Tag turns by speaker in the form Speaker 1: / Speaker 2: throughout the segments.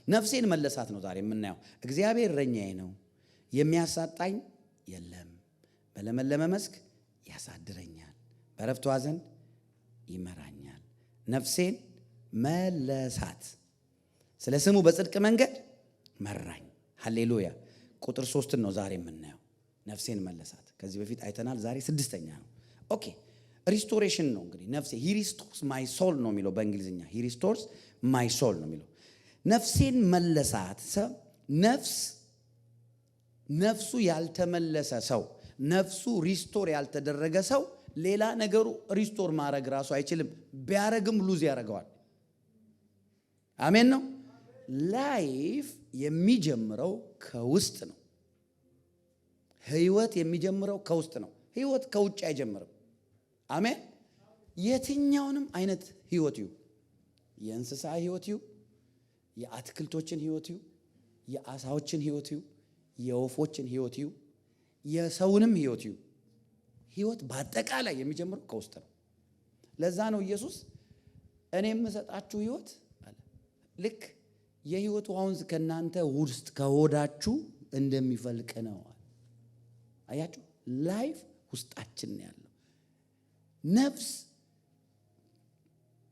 Speaker 1: ነፍሴን መለሳት ነው ዛሬ የምናየው። እግዚአብሔር እረኛዬ ነው፣ የሚያሳጣኝ የለም። በለመለመ መስክ ያሳድረኛል፣ በዕረፍቱ ዘንድ ይመራኛል። ነፍሴን መለሳት፣ ስለ ስሙ በጽድቅ መንገድ መራኝ። ሃሌሉያ። ቁጥር 3 ነው ዛሬ የምናየው። ነፍሴን መለሳት ከዚህ በፊት አይተናል። ዛሬ 6ኛ ነው። ኦኬ ሪስቶሬሽን ነው እንግዲህ ነፍሴ he restores my soul ነው የሚለው በእንግሊዝኛ he restores my soul ነው የሚለው። ነፍሴን መለሳት። ነፍሱ ያልተመለሰ ሰው፣ ነፍሱ ሪስቶር ያልተደረገ ሰው ሌላ ነገሩ ሪስቶር ማድረግ ራሱ አይችልም። ቢያረግም ሉዝ ያደርገዋል። አሜን ነው። ላይፍ የሚጀምረው ከውስጥ ነው። ህይወት የሚጀምረው ከውስጥ ነው። ህይወት ከውጭ አይጀምርም። አሜን። የትኛውንም አይነት ህይወት ይሁን፣ የእንስሳ ህይወት ይሁን፣ የአትክልቶችን ህይወት ይሁን፣ የአሳዎችን ህይወት ይሁን፣ የወፎችን ህይወት ይሁን፣ የሰውንም ህይወት ይሁን፣ ህይወት በአጠቃላይ የሚጀምረው ከውስጥ ነው። ለዛ ነው ኢየሱስ እኔ የምሰጣችሁ ህይወት አለ ልክ የህይወት ወንዝ ከናንተ ውስጥ ከሆዳችሁ እንደሚፈልቅ ነው። አያችሁ፣ ላይፍ ውስጣችን ነው ያለው።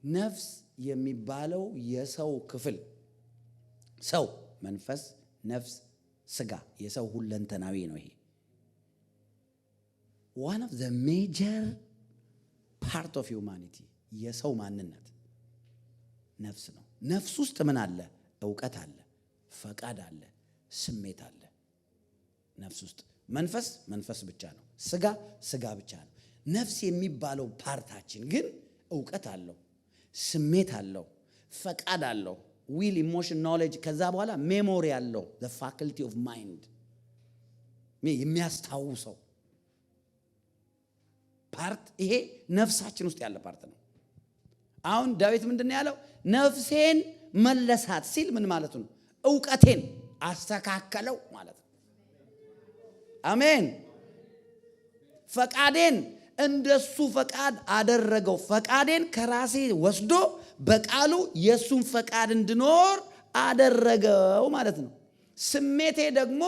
Speaker 1: ነፍስ የሚባለው የሰው ክፍል፣ ሰው፣ መንፈስ፣ ነፍስ፣ ስጋ፣ የሰው ሁለንተናዊ ነው። ይሄ one of the major part of humanity የሰው ማንነት ነፍስ ነው። ነፍስ ውስጥ ምን አለ? እውቀት አለ፣ ፈቃድ አለ፣ ስሜት አለ። ነፍስ ውስጥ መንፈስ ብቻ ነው። ስጋ ብቻ ነው። ነፍስ የሚባለው ፓርታችን ግን እውቀት አለው፣ ስሜት አለው፣ ፈቃድ አለው፣ ዊል፣ ኢሞሽን፣ ኖሌጅ፣ ከዛ በኋላ ሜሞሪ አለው። the faculty of mind የሚያስታውሰው ፓርት ይሄ ነፍሳችን ውስጥ ያለ ፓርት ነው። አሁን ዳዊት ምንድነው ያለው? ነፍሴን መለሳት ሲል ምን ማለት ነው? እውቀቴን አስተካከለው ማለት ነው። አሜን። ፈቃዴን እንደሱ ፈቃድ አደረገው። ፈቃዴን ከራሴ ወስዶ በቃሉ የሱን ፈቃድ እንድኖር አደረገው ማለት ነው። ስሜቴ ደግሞ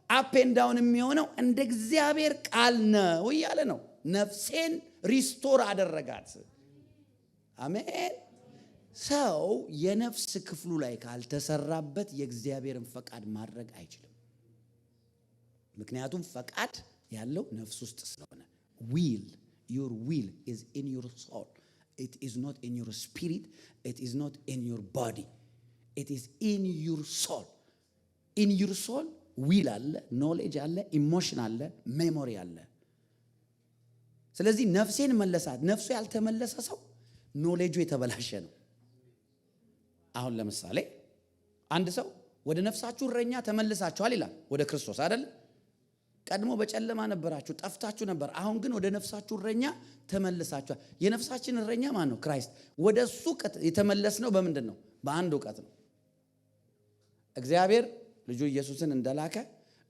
Speaker 1: አፕ ኤንድ ዳውን የሚሆነው እንደ እግዚአብሔር ቃል ነው እያለ ነው። ነፍሴን ሪስቶር አደረጋት። አሜን። ሰው የነፍስ ክፍሉ ላይ ካልተሰራበት የእግዚአብሔርን ፈቃድ ማድረግ አይችልም። ምክንያቱም ፈቃድ ያለው ነፍስ ውስጥ ስለሆነ። your will is in your soul. It is not in your spirit. It is not in your body. It is in your soul. In your soul will አለ፣ knowledge አለ፣ emotion አለ፣ memory አለ። ስለዚህ ነፍሴን መለሳት። ነፍሱ ያልተመለሰ ሰው ኖሌጁ የተበላሸ ነው። አሁን ለምሳሌ አንድ ሰው ወደ ነፍሳችሁ እረኛ ተመልሳችኋል ይላል፣ ወደ ክርስቶስ አይደል? ቀድሞ በጨለማ ነበራችሁ፣ ጠፍታችሁ ነበር። አሁን ግን ወደ ነፍሳችሁ እረኛ ተመልሳችኋል። የነፍሳችን እረኛ ማን ነው? ክራይስት። ወደሱ የተመለስነው በምንድን ነው? በአንድ ዕውቀት ነው። እግዚአብሔር ልጁ ኢየሱስን እንደላከ፣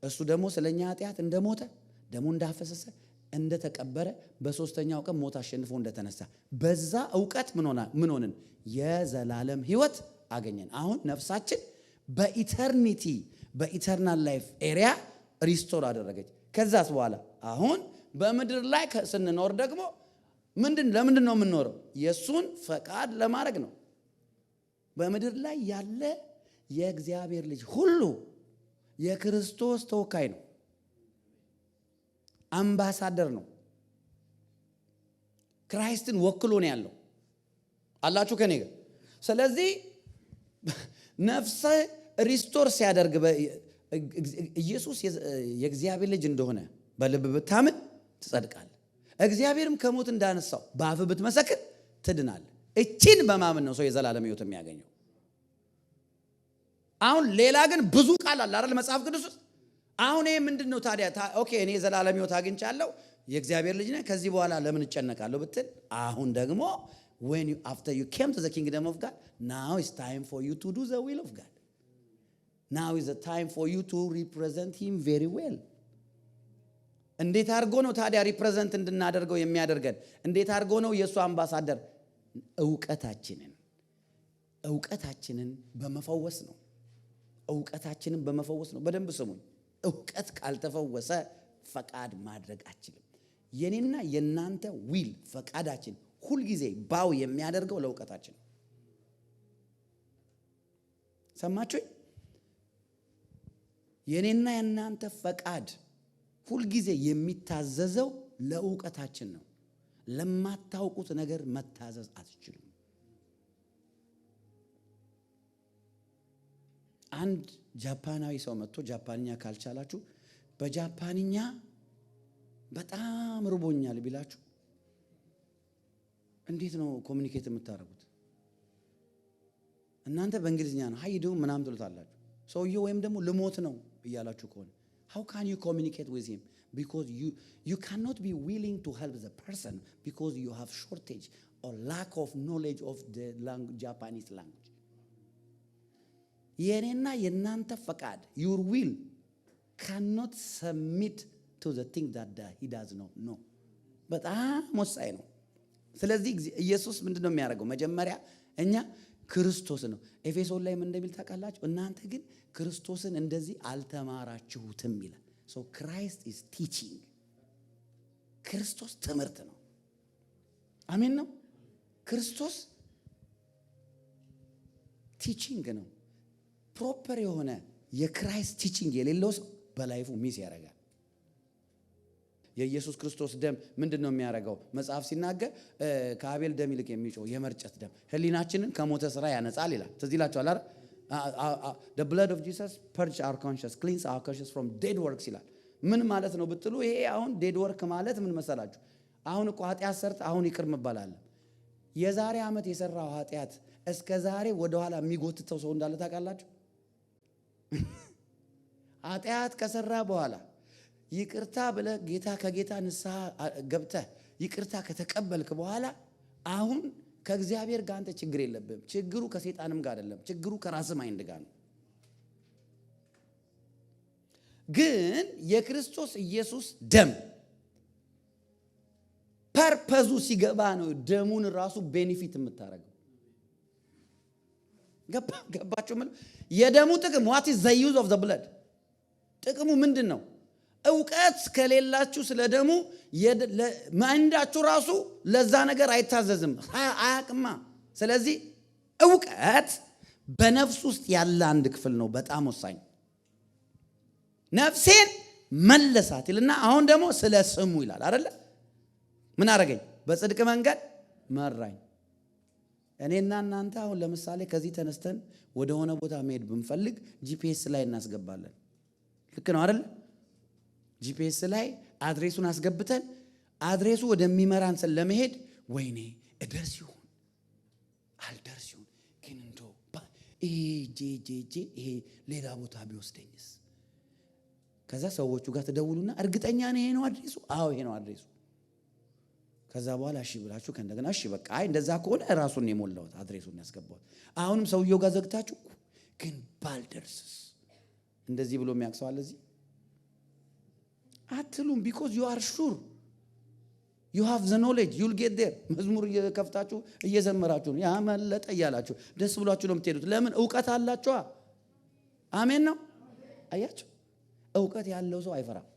Speaker 1: እሱ ደግሞ ስለኛ ኃጢአት እንደሞተ፣ ደሙ እንዳፈሰሰ፣ እንደተቀበረ፣ በሶስተኛው ቀን ሞት አሸንፎ እንደተነሳ፣ በዛ ዕውቀት ምን ሆንን? የዘላለም ሕይወት አገኘን። አሁን ነፍሳችን በኢተርኒቲ በኢተርናል ላይፍ ኤሪያ ሪስቶር አደረገች። ከዛስ በኋላ አሁን በምድር ላይ ስንኖር ደግሞ ለምንድን ነው የምንኖረው? የሱን ፈቃድ ለማድረግ ነው። በምድር ላይ ያለ የእግዚአብሔር ልጅ ሁሉ የክርስቶስ ተወካይ ነው፣ አምባሳደር ነው። ክራይስትን ወክሎ ነው ያለው። አላችሁ ከኔ ጋር? ስለዚህ ነፍስ ሪስቶር ሲያደርግ ኢየሱስ የእግዚአብሔር ልጅ እንደሆነ በልብ ብታምን ትጸድቃለህ። እግዚአብሔርም ከሞት እንዳነሳው በአፍ ብትመሰክር ትድናለህ። እቺን በማመን ነው ሰው የዘላለም ሕይወት የሚያገኘው። አሁን ሌላ ግን ብዙ ቃል አለ አይደል መጽሐፍ ቅዱስ ውስጥ። አሁን ይሄ ምንድነው ታዲያ? ኦኬ እኔ የዘላለም ሕይወት አግኝቻለሁ፣ የእግዚአብሔር ልጅ ነኝ፣ ከዚህ በኋላ ለምን እጨነቃለሁ ብትል፣ አሁን ደግሞ after you came to the kingdom of God, now it's time for you to do the will of God. Now is the time for you to represent him very well. እንዴት አድርጎ ነው ታዲያ ሪፕሬዘንት እንድናደርገው የሚያደርገን? እንዴት አድርጎ ነው የእሱ አምባሳደር? እውቀታችንን በመፈወስ ነው። እውቀታችንን በመፈወስ ነው። በደንብ ስሙኝ። እውቀት ካልተፈወሰ ፈቃድ ማድረግ አችልም። የኔና የናንተ ዊል ፈቃዳችን ሁልጊዜ ባው የሚያደርገው ለእውቀታችን። ሰማችሁኝ? የኔና የናንተ ፈቃድ ሁልጊዜ የሚታዘዘው ለእውቀታችን ነው። ለማታውቁት ነገር መታዘዝ አትችሉም። አንድ ጃፓናዊ ሰው መጥቶ ጃፓንኛ ካልቻላችሁ በጃፓንኛ በጣም ርቦኛል ቢላችሁ እንዴት ነው ኮሙኒኬት የምታደርጉት? እናንተ በእንግሊዝኛ ነው ሃይ ዱ ምናምን ትሉታላችሁ። ሰውየው ወይም ደግሞ ልሞት ነው እያላችሁ ከሆነ how can you communicate with him? Because you cannot be willing to help the person because you have shortage or lack of knowledge of the Japanese language. የኔና የናንተ ፈቃድ your will cannot submit to the thing that he does not know. በጣም ወሳኝ ነው። ስለዚህ ኢየሱስ ምንድነው የሚያደርገው? መጀመሪያ እኛ ክርስቶስ ነው። ኤፌሶን ላይ ምን እንደሚል ታውቃላችሁ? እናንተ ግን ክርስቶስን እንደዚህ አልተማራችሁትም ይላል። so Christ is teaching. ክርስቶስ ትምህርት ነው። አሜን ነው። ክርስቶስ ቲቺንግ ነው። ፕሮፐር የሆነ የክራይስት ቲቺንግ የሌለው ሰው በላይፉ ሚስ ያደርጋል። የኢየሱስ ክርስቶስ ደም ምንድነው የሚያደርገው? መጽሐፍ ሲናገር ከአቤል ደም ይልቅ የሚጮህ የመርጨት ደም ህሊናችንን ከሞተ ስራ ያነጻል ይላል። ትዝ ይላችኋል አይደል? the blood of Jesus purge our conscience, cleanse our conscience from dead works ይላል። ምን ማለት ነው ብትሉ ይሄ አሁን dead work ማለት ምን መሰላችሁ? አሁን እኮ ኃጢአት ሰርተ አሁን ይቅር መባል አለ። የዛሬ ዓመት የሰራው ኃጢአት እስከ ዛሬ ወደ ኋላ የሚጎትተው ሰው እንዳለ ታውቃላችሁ? ኃጢአት ከሰራ በኋላ ይቅርታ ብለ ጌታ ከጌታ ንስሐ ገብተህ ይቅርታ ከተቀበልክ በኋላ አሁን ከእግዚአብሔር ጋር አንተ ችግር የለብህም። ችግሩ ከሰይጣንም ጋር አይደለም፣ ችግሩ ከራስ ማይንድ ጋር ነው። ግን የክርስቶስ ኢየሱስ ደም ፐርፐዙ ሲገባ ነው ደሙን ራሱ ቤኔፊት የምታረገው። ገባችሁ? የደሙ ጥቅም what is the use of the blood? ጥቅሙ ምንድን ነው? እውቀት ከሌላችሁ ስለ ደሙ ማንዳችሁ ራሱ ለዛ ነገር አይታዘዝም፣ አያቅማ። ስለዚህ እውቀት በነፍስ ውስጥ ያለ አንድ ክፍል ነው፣ በጣም ወሳኝ። ነፍሴን መለሳት ይልና አሁን ደግሞ ስለ ስሙ ይላል አይደለ? ምን አረገኝ? በጽድቅ መንገድ መራኝ። እኔና እናንተ አሁን ለምሳሌ ከዚህ ተነስተን ወደ ሆነ ቦታ መሄድ ብንፈልግ ጂፒኤስ ላይ እናስገባለን። ልክ ነው አይደል? ጂፒኤስ ላይ አድሬሱን አስገብተን አድሬሱ ወደሚመራን ሰው ለመሄድ ወይኔ እደርስ ይሁን አልደርስ ይሁን ግን እንደው ይሄ ሌላ ቦታ ቢወስደኝስ? ከዛ ሰዎቹ ጋር ተደውሉና እርግጠኛ ነህ ይሄ ነው አድሬሱ? አዎ ይሄ ነው አድሬሱ። ከዛ በኋላ እሺ ብላችሁ ከእንደገና እሺ በቃ እንደዛ ከሆነ ራሱን የሞላሁት አድሬሱን ያስገባሁት። አሁንም ሰውየው ጋር ዘግታችሁ ግን ባልደርስስ እንደዚህ ብሎ የሚያክሰው አለ እዚህ አትሉም። because you are sure you have the knowledge you'll get there። መዝሙር እየከፍታችሁ እየዘመራችሁ ነው ያመለጠ እያላችሁ ደስ ብሏችሁ ነው የምትሄዱት። ለምን? እውቀት አላችሁ። አሜን ነው። አያችሁ? እውቀት ያለው ሰው አይፈራም።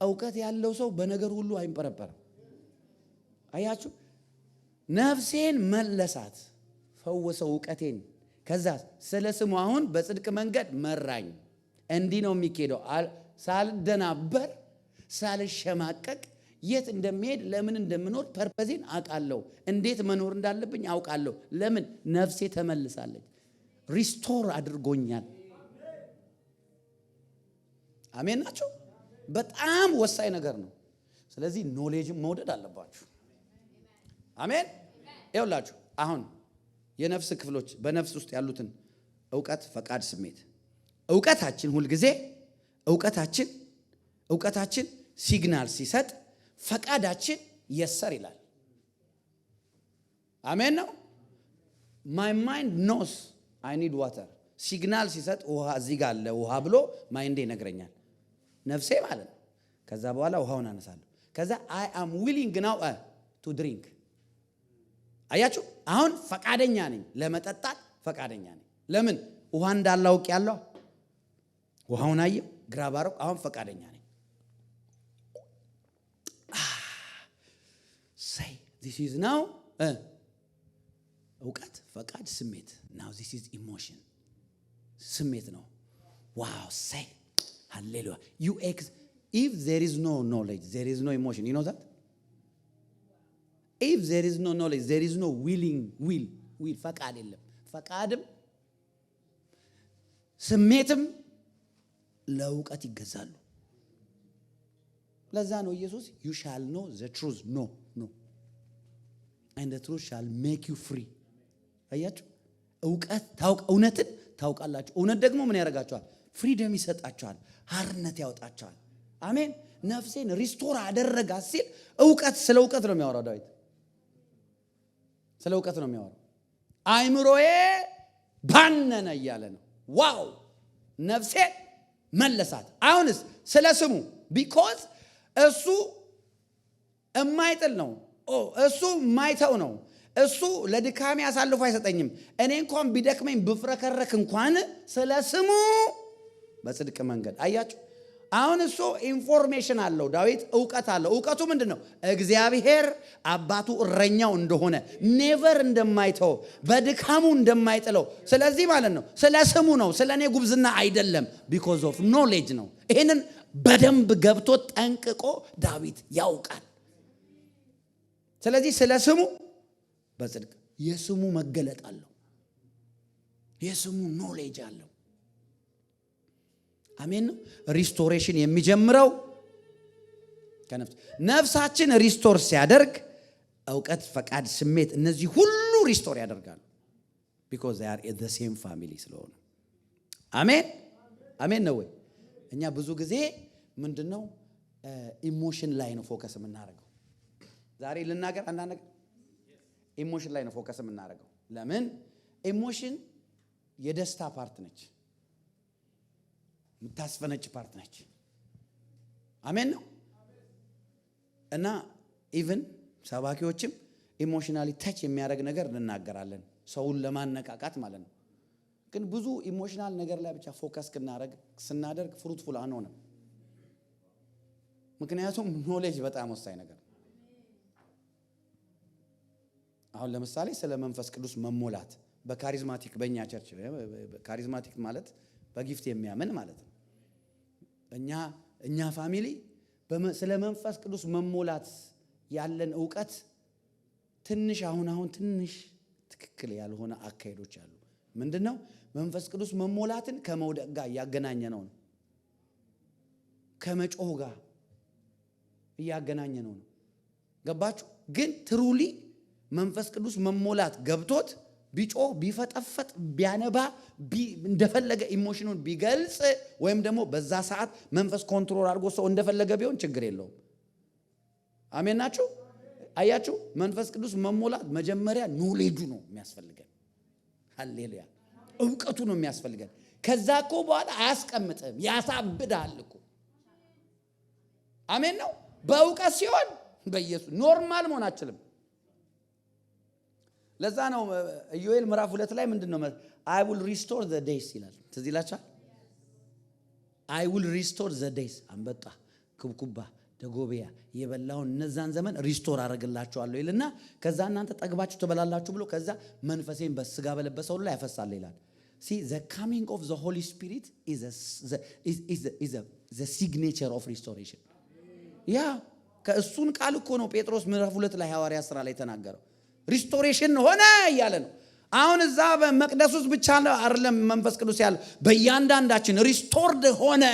Speaker 1: እውቀት ያለው ሰው በነገር ሁሉ አይንጠረጠርም። አያችሁ? ነፍሴን መለሳት፣ ፈወሰው እውቀቴን። ከዛ ስለ ስሙ አሁን በጽድቅ መንገድ መራኝ። እንዲህ ነው የሚኬደው። ሳልደናበር ሳልሸማቀቅ የት እንደሚሄድ ለምን እንደምኖር ፐርፐዜን አውቃለሁ። እንዴት መኖር እንዳለብኝ አውቃለሁ። ለምን? ነፍሴ ተመልሳለች። ሪስቶር አድርጎኛል። አሜን ናቸው። በጣም ወሳኝ ነገር ነው። ስለዚህ ኖሌጅን መውደድ አለባችሁ። አሜን። ይኸውላችሁ አሁን የነፍስ ክፍሎች በነፍስ ውስጥ ያሉትን እውቀት፣ ፈቃድ፣ ስሜት እውቀታችን ሁልጊዜ እውቀታችን ሲግናል ሲሰጥ ፈቃዳችን የሰር ይላል። አሜን ነው። my mind knows I need water ሲግናል ሲሰጥ ውሃ እዚህ ጋር አለ ውሃ ብሎ ማይንዴ ይነግረኛል፣ ነፍሴ ማለት ነው። ከዛ በኋላ ውሃውን አነሳለሁ። ከዛ I am willing now to drink። አያችሁ? አሁን ፈቃደኛ ነኝ ለመጠጣት፣ ፈቃደኛ ነኝ። ለምን ውሃ እንዳላውቅ ያለው ውሃውን አየው ግራብ አደረኩ አሁን ፈቃደኛ ነኝ say this is now እውቀት ፈቃድ ስሜት now this is emotion ስሜት ነው wow say hallelujah if there is no knowledge there is no emotion you know that if there is no knowledge there is no will ፈቃድ የለም ፈቃድም ስሜትም ለእውቀት ይገዛሉ ለዛ ነው ኢየሱስ you shall know the truth no and the truth shall make you free አያችሁ እውነትን ታውቃላችሁ እውነት ደግሞ ምን ያደርጋችኋል ፍሪደም ይሰጣችኋል ሀርነት ያወጣችኋል አሜን ነፍሴን ሪስቶር አደረጋት ሲል ስለ እውቀት ነው የሚያወራው ዳዊት ስለ እውቀት ነው የሚያወራው አይምሮዬ ባነነ እያለ ነው ዋው ነፍሴ መለሳት አሁንስ ስለ ስሙ because እሱ የማይጥል ነው እሱ የማይተው ነው እሱ ለድካሜ አሳልፎ አይሰጠኝም እኔ እንኳን ቢደክመኝ ብፍረከረክ እንኳን ስለ ስሙ በጽድቅ መንገድ አያችሁ አሁን እሱ ኢንፎርሜሽን አለው ዳዊት እውቀት አለው እውቀቱ ምንድነው እግዚአብሔር አባቱ እረኛው እንደሆነ ኔቨር እንደማይተው በድካሙ እንደማይጥለው ስለዚህ ማለት ነው ስለ ስሙ ነው ስለኔ ጉብዝና አይደለም because of knowledge ነው ይሄንን በደንብ ገብቶ ጠንቅቆ ዳዊት ያውቃል ስለዚህ ስለ ስሙ በጽድቅ የስሙ መገለጥ አለው የስሙ ኖሌጅ አለው አሜን ሪስቶሬሽን የሚጀምረው ነፍሳችን ሪስቶር ሲያደርግ እውቀት ፈቃድ ስሜት እነዚህ ሁሉ ሪስቶር ያደርጋሉ because they are in the same family ስለሆነ አሜን ነው ወይ እኛ ብዙ ጊዜ ምንድነው ኢሞሽን ላይ ነው ፎከስ የምናደርገው ዛሬ ልናገር አንዳንድ ነገር ኢሞሽን ላይ ነው ፎከስ የምናደርገው ለምን ኢሞሽን የደስታ ፓርት ነች የምታስፈነጭ ፓርት ነች አሜን ነው እና ኢቭን ሰባኪዎችም ኢሞሽናሊ ታች የሚያደርግ ነገር እንናገራለን ሰውን ለማነቃቃት ማለት ነው ግን ብዙ ኢሞሽናል ነገር ላይ ብቻ ፎከስ ስናደርግ ፍሩትፉል አንሆንም ምክንያቱም ኖሌጅ በጣም ወሳኝ ነገር አሁን ለምሳሌ ስለ መንፈስ ቅዱስ መሞላት በካሪዝማቲክ በእኛ ቸርች ካሪዝማቲክ ማለት በጊፍት የሚያምን ማለት ነው እኛ ፋሚሊ ስለ መንፈስ ቅዱስ መሞላት ያለን ዕውቀት ትንሽ አሁን ትንሽ ትክክል ያልሆነ አካሄዶች አሉ ምንድነው መንፈስ ቅዱስ መሞላትን ከመውደቅ ጋር ያገናኘ ነው ከመጮህ ጋር ያገናኘ ነው ገባችሁ ግን ትሩሊ መንፈስ ቅዱስ መሞላት ገብቶት ቢጮህ ቢፈጠፈጥ ቢያነባ እንደፈለገ ኢሞሽኑን ቢገልጽ ወይም ደግሞ በዛ ሰዓት መንፈስ ኮንትሮል አድርጎ ሰው እንደፈለገ ቢሆን ችግር የለውም አሜን ናችሁ አያችሁ መንፈስ ቅዱስ መሞላት መጀመሪያ ኖሌጁ ነው የሚያስፈልገን ሃሌሉያ ዕውቀቱ ነው የሚያስፈልገን ከዛ እኮ በኋላ አያስቀምጥም ያሳብዳል እኮ አሜን ነው በዕውቀት ሲሆን በኢየሱስ ኖርማል መሆን አችልም ለዛ ነው ኢዮኤል ምዕራፍ 2 ላይ ምንድነው I will restore the days ይላል ትዝ ይላችኋል I will restore the days አንበጣ ኩብኩባ ደጎቢያ የበላውን እነዛን ዘመን ሪስቶር አደርግላችኋለሁ ይልና ከዛ እናንተ ጠግባችሁ ትበላላችሁ ብሎ ከዛ መንፈሴን በስጋ በለበሰው ላይ ያፈሳል ይላል see the coming of the Holy Spirit is the signature of restoration ያ ከእሱን ቃል እኮ ነው ጴጥሮስ ምዕራፍ 2 ላይ ሐዋርያ ሥራ ላይ ተናገረው ሪስቶሬሽን ሆነ እያለ ነው አሁን እዛ በመቅደስ ውስጥ ብቻ አይደለም መንፈስ ቅዱስ ያለው በእያንዳንዳችን ሪስቶርድ ሆነ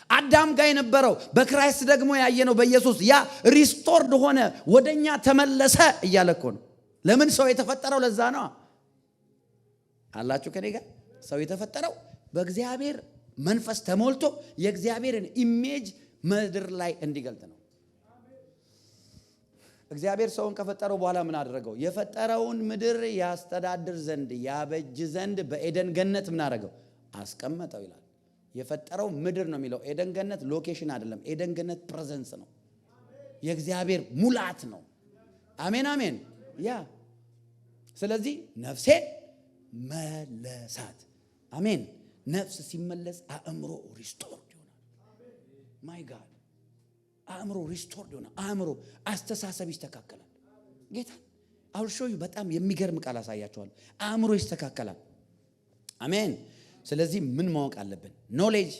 Speaker 1: አዳም ጋር የነበረው በክራይስት ደግሞ ያየነው በኢየሱስ ያ ሪስቶርድ ሆነ ወደኛ ተመለሰ እያለ እኮ ነው ለምን ሰው የተፈጠረው ለዛ ነው አላችሁ ከኔ ጋር ሰው የተፈጠረው በእግዚአብሔር መንፈስ ተሞልቶ የእግዚአብሔርን ኢሜጅ ምድር ላይ እንዲገልጥ ነው እግዚአብሔር ሰውን ከፈጠረው በኋላ ምን አደረገው የፈጠረውን ምድር ያስተዳድር ዘንድ ያበጅ ዘንድ በኤደን ገነት ምን አደረገው አስቀመጠው ይላል የፈጠረው ምድር ነው የሚለው ኤደን ገነት ሎኬሽን አይደለም ኤደን ገነት ፕሬዘንስ ነው የእግዚአብሔር ሙላት ነው አሜን ያ ስለዚህ ነፍሴ መለሳት አሜን። ነፍስ ሲመለስ አእምሮ ሪስቶርድ ይሆናል። ማይ ጋድ አእምሮ ሪስቶርድ ይሆናል። አእምሮ አስተሳሰብ ይስተካከላል። ጌታ አውልሾዩ በጣም የሚገርም ቃል አሳያቸዋለሁ። አእምሮ ይስተካከላል። አሜን። ስለዚህ ምን ማወቅ አለብን? ኖሌጅ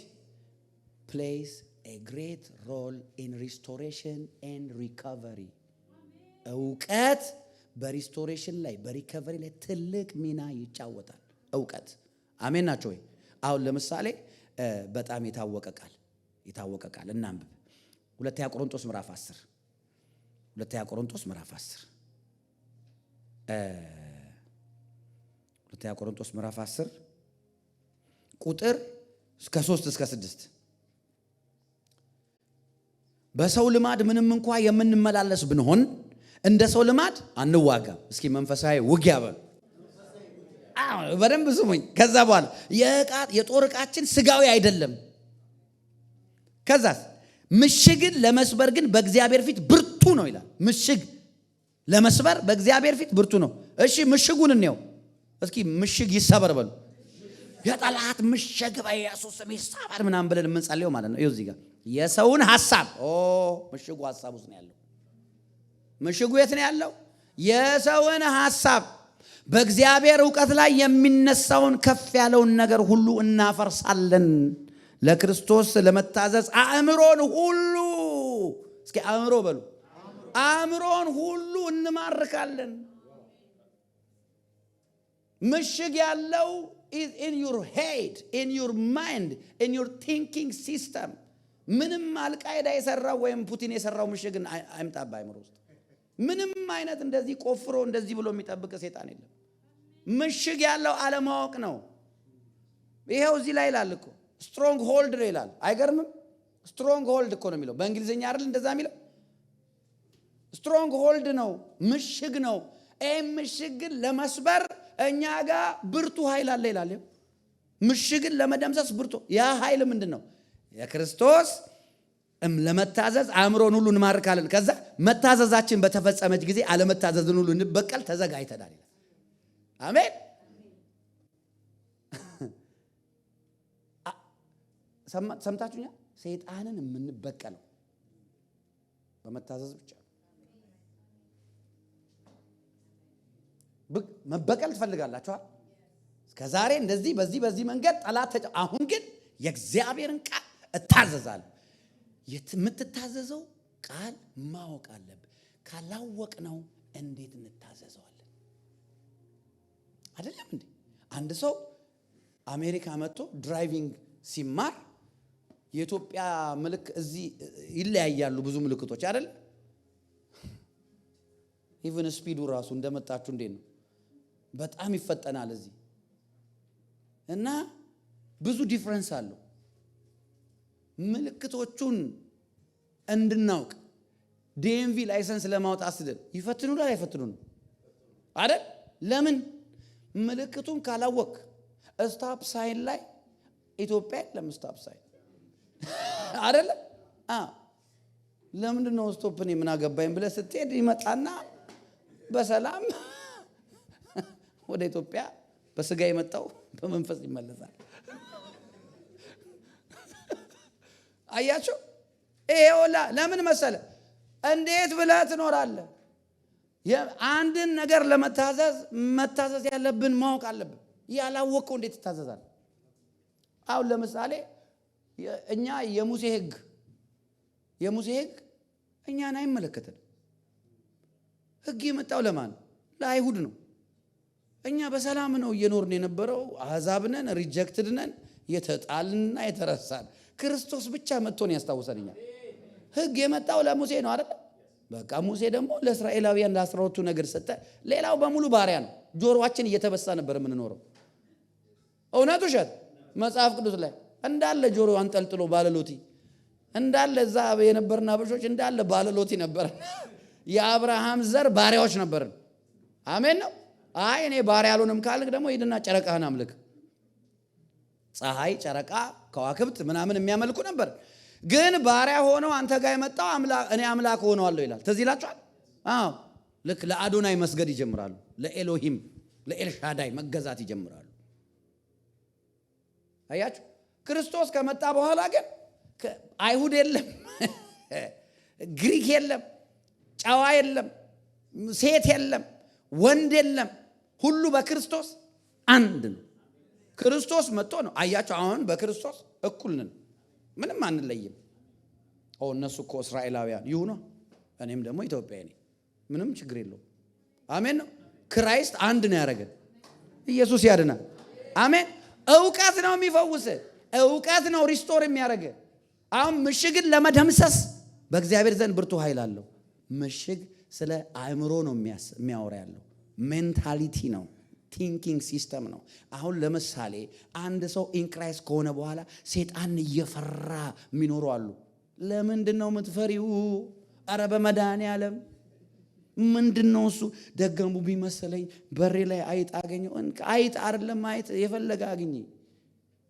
Speaker 1: plays a great role in restoration and recovery። እውቀት በሪስቶሬሽን ላይ በሪከቨሪ ላይ ትልቅ ሚና ይጫወታል። እውቀት አሜን ናቸው ወይ? አሁን ለምሳሌ በጣም የታወቀ ቃል እናንብብ። ሁለተኛ ቆሮንቶስ ምዕራፍ 10 ሁለተኛ ቆሮንቶስ ምዕራፍ 10 ቁጥር እስከ 3 እስከ 6 በሰው ልማድ ምንም እንኳን የምንመላለስ ብንሆን እንደ ሰው ልማድ አንዋጋም። እስኪ መንፈሳዊ ውጊያ በሉ። በደንብ ስሙኝ። ከዛ በኋላ የጦር ዕቃችን ስጋዊ አይደለም። ከዛስ ምሽግን ለመስበር ግን በእግዚአብሔር ፊት ብርቱ ነው ይላል። ምሽግ ለመስበር በእግዚአብሔር ፊት ብርቱ ነው። እሺ ምሽጉን እንየው እስኪ። ምሽግ ይሰበር በሉ። የጠላት ምሽግ በኢየሱስ ስም ይሰበር ምናምን ብለን የምንጸልየው ማለት ነው። ይኸው እዚህ ጋር የሰውን ሐሳብ ምሽጉ ሐሳብ ውስጥ ነው ያለው። ምሽጉ የት ነው ያለው? የሰውን ሐሳብ በእግዚአብሔር ዕውቀት ላይ የሚነሳውን ከፍ ያለውን ነገር ሁሉ እናፈርሳለን። ለክርስቶስ ለመታዘዝ አእምሮን ሁሉ እስኪ አእምሮ በሉ። አእምሮን ሁሉ እንማርካለን። ምሽግ ያለው is in your head, in your mind, in your thinking system። ምንም አልቃይዳ የሰራው ወይም ፑቲን የሰራው ምሽግን አይምጣባ አይምሮ ውስጥ ምንም አይነት እንደዚህ ቆፍሮ እንደዚህ ብሎ የሚጠብቅ ሰይጣን የለም። ምሽግ ያለው አለማወቅ ነው። ይሄው እዚህ ላይ ይላል እኮ ስትሮንግ ሆልድ ነው ይላል። አይገርምም? ስትሮንግ ሆልድ እኮ ነው የሚለው በእንግሊዝኛ አይደል? እንደዛ የሚለው ስትሮንግ ሆልድ ነው፣ ምሽግ ነው። ምሽግን ለመስበር እኛ ጋር ብርቱ ኃይል አለ ይላል። ምሽግን ለመደምሰስ ብርቱ ያ ኃይል ምንድን ነው? የክርስቶስ ለመታዘዝ አእምሮን ሁሉ እንማርካለን። ከዛ መታዘዛችን በተፈጸመች ጊዜ አለመታዘዝን ሁሉ እንበቀል ተዘጋጅተናል። አሜን። ሰምታችሁኛል? ሰይጣንን የምንበቀለው በመታዘዝ ብቻ። መበቀል ትፈልጋላችሁ? እስከዛሬ እንደዚህ በዚህ መንገድ ጠላት አሁን ግን የእግዚአብሔርን ቃል እታዘዛለሁ። የምትታዘዘው ቃል ማወቅ አለብህ። ካላወቅነው እንዴት እንታዘዘዋለን? አይደለም እንዴ? አንድ ሰው አሜሪካ መጥቶ ድራይቪንግ ሲማር የኢትዮጵያ ምልክ እዚህ ይለያያሉ ብዙ ምልክቶች አይደል? ኢቭን ስፒዱ ራሱ እንደመጣችሁ እንዴት ነው? በጣም ይፈጠናል እዚህ እና ብዙ ዲፍረንስ አለው። ምልክቶቹን እንድናውቅ ዲኤምቪ ላይሰንስ ለማውጣት ስደል ይፈትኑናል አይፈትኑንም? አይደል? ለምን? ምልክቱን ካላወቅ ስታፕ ሳይን ላይ ኢትዮጵያ የለም ስታፕ ሳይን አይደል? ለምንድን ነው ስቶፕ እኔ ምን አገባኝ ብለህ ስትሄድ ይመጣና በሰላም ወደ ኢትዮጵያ በስጋ የመጣው በመንፈስ ይመለሳል። አያችሁ? ይሄውላ ለምን መሰለ? እንዴት ብለህ ትኖራለህ? አንድን ነገር መታዘዝ ያለብን ማወቅ አለብን። ያላወቀው እንዴት ትታዘዛለህ? አሁን ለምሳሌ እኛ የሙሴ ሕግ እኛን አይመለከተንም። ሕግ የመጣው ለማን? ለአይሁድ ነው። እኛ በሰላም ነው እየኖርን የነበረው። አሕዛብ ነን፣ ሪጀክትድ ነን፣ የተጣልንና የተረሳን። ክርስቶስ ብቻ መጥቶን ያስታውሰንኛ። ሕግ የመጣው ለሙሴ ነው አይደል? በቃ ሙሴ ደግሞ ለእስራኤላውያን ለ12ቱ ነገር ሰጠ። ሌላው በሙሉ ባሪያ ነው። ጆሮአችን እየተበሳ ነበር የምንኖረው። እውነት ውሸት? መጽሐፍ ቅዱስ ላይ እንዳለ ጆሮ አንጠልጥሎ ባለሎቲ እንዳለ እዛ የነበርና አበሾች እንዳለ ባለሎቲ ነበር። የአብርሃም ዘር ባሪያዎች ነበርን። አሜን ነው። አይ እኔ ባሪያ አልሆንም ካልክ ደግሞ ሂድና ጨረቃህን አምልክ። ፀሐይ፣ ጨረቃ፣ ከዋክብት ምናምን የሚያመልኩ ነበር። ግን ባሪያ ሆነው አንተ ጋር የመጣው እኔ አምላክ ሆነዋለሁ ይላል። ትዝ ይላችኋል? ልክ ለአዶናይ መስገድ ይጀምራሉ። ለኤሎሂም ለኤልሻዳይ መገዛት ይጀምራሉ። አያችሁ ክርስቶስ ከመጣ በኋላ ግን አይሁድ የለም፣ ግሪክ የለም፣ ጨዋ የለም፣ ሴት የለም፣ ወንድ የለም፣ ሁሉ በክርስቶስ አንድ ነው። ክርስቶስ መጥቶ ነው። አያችሁ አሁን በክርስቶስ እኩል ነን፣ ምንም አንለይም። እነሱ እኮ እስራኤላውያን ይሁኑ፣ እኔም ደግሞ ኢትዮጵያዊ ነኝ፣ ምንም ችግር የለውም። አሜን ነው። ክራይስት አንድ ነው ያደረገን። ኢየሱስ ያድናል። አሜን። እውቀት ነው የሚፈውስ፣ እውቀት ነው ሪስቶር የሚያደርግ። አሁን ምሽግን ለመደምሰስ በእግዚአብሔር ዘንድ ብርቱ ኃይል አለው። ምሽግ ስለ አእምሮ ነው የሚያወራ ያለው፣ ሜንታሊቲ ነው፣ ቲንኪንግ ሲስተም ነው። አሁን ለምሳሌ አንድ ሰው ኢን ክራይስት ከሆነ በኋላ ሴጣን እየፈራ የሚኖሩ አሉ። ለምንድን ነው የምትፈሪው? አረ በመድኃኒዓለም ምንድነው እሱ? ደገሙ ቢመስለኝ በሬ ላይ አይጥ አገኘው። አይጥ አይደለም አይጥ የፈለገ አግኝ፣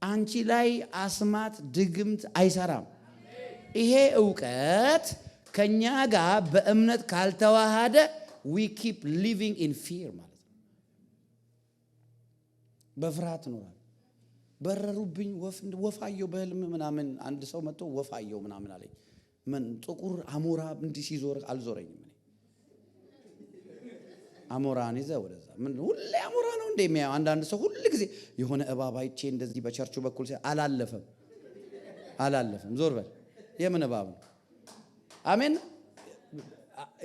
Speaker 1: አንቺ ላይ አስማት ድግምት አይሰራም። ይሄ እውቀት ከኛ ጋር በእምነት ካልተዋሃደ we keep living in fear ማለት ነው። በፍርሃት ኖራል። በረሩብኝ ወፋየው በህልም ምናምን አንድ ሰው መጥቶ ወፋየው ምናምን አለኝ። ምን ጥቁር አሞራ እንዲህ ሲዞር አልዞረኝም። አሞራን ይዘ ወደዛ ምን ሁሌ አሞራ ነው እንደሚያው አንዳንድ ሰው ሁሉ ጊዜ የሆነ እባብ አይቼ እንደዚህ በቸርቹ በኩል አላለፈም። ዞር በል የምን እባብ ነው? አሜን።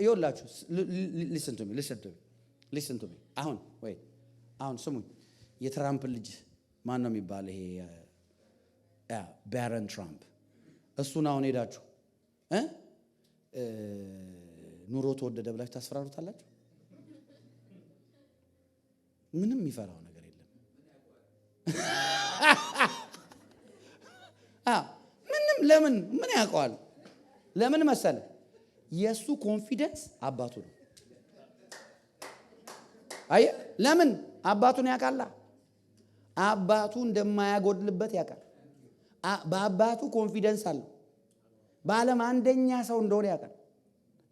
Speaker 1: ይኸውላችሁ listen to me አሁን ስሙኝ። የትራምፕ ልጅ ማን ነው የሚባል? ይሄ ባረን ትራምፕ። እሱን አሁን ሄዳችሁ ኑሮ ተወደደ ብላችሁ ታስፈራሩታላችሁ? ምንም የሚፈራው ነገር የለም። ምንም ለምን ምን ያውቀዋል? ለምን መሰለ? የሱ ኮንፊደንስ አባቱ ነው። አየ ለምን አባቱን ያውቃላ? አባቱ እንደማያጎድልበት ያውቃል። በአባቱ ኮንፊደንስ አለው። በዓለም አንደኛ ሰው እንደሆነ ያውቃል።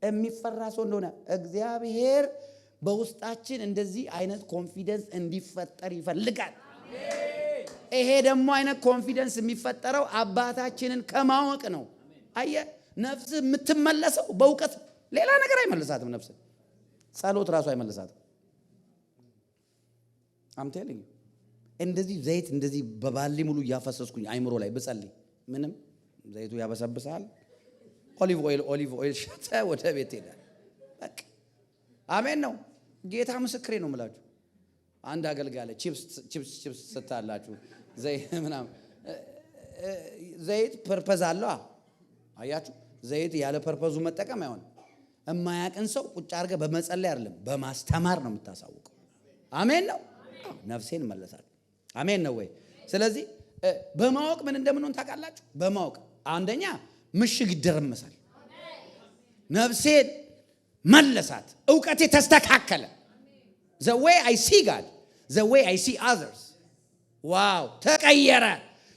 Speaker 1: የሚፈራ ሰው እንደሆነ እግዚአብሔር በውስጣችን እንደዚህ አይነት ኮንፊደንስ እንዲፈጠር ይፈልጋል። ይሄ ደግሞ አይነት ኮንፊደንስ የሚፈጠረው አባታችንን ከማወቅ ነው። አየ ነፍስ የምትመለሰው በእውቀት፣ ሌላ ነገር አይመልሳትም። ነፍስ ጸሎት ራሱ አይመልሳትም። አምቴልኝ እንደዚህ ዘይት እንደዚህ በባሊ ሙሉ እያፈሰስኩኝ አይምሮ ላይ ብጸልይ ምንም ዘይቱ ያበሰብሳል። ኦሊቭ ኦይል ሸተ ወደ ቤት ይላል። በቃ አሜን ነው። ጌታ ምስክሬ ነው የምላችሁ። አንድ አገልጋይ ቺፕስ ስታላችሁ ዘይት ምናምን ዘይት ፐርፐዝ አለው። አያችሁ ዘይት ያለ ፐርፐዙ መጠቀም አይሆንም። የማያውቅን ሰው ቁጭ አድርገህ በመጸለይ አይደለም በማስተማር ነው የምታሳውቀው። አሜን ነው። ነፍሴን መለሳት። አሜን ነው ወይ? ስለዚህ በማወቅ ምን እንደምንሆን ታውቃላችሁ? በማወቅ አንደኛ ምሽግ ይደረመሳል። ነፍሴን መለሳት። እውቀቴ ተስተካከለ። the way I see God, the way I see others ዋው ተቀየረ።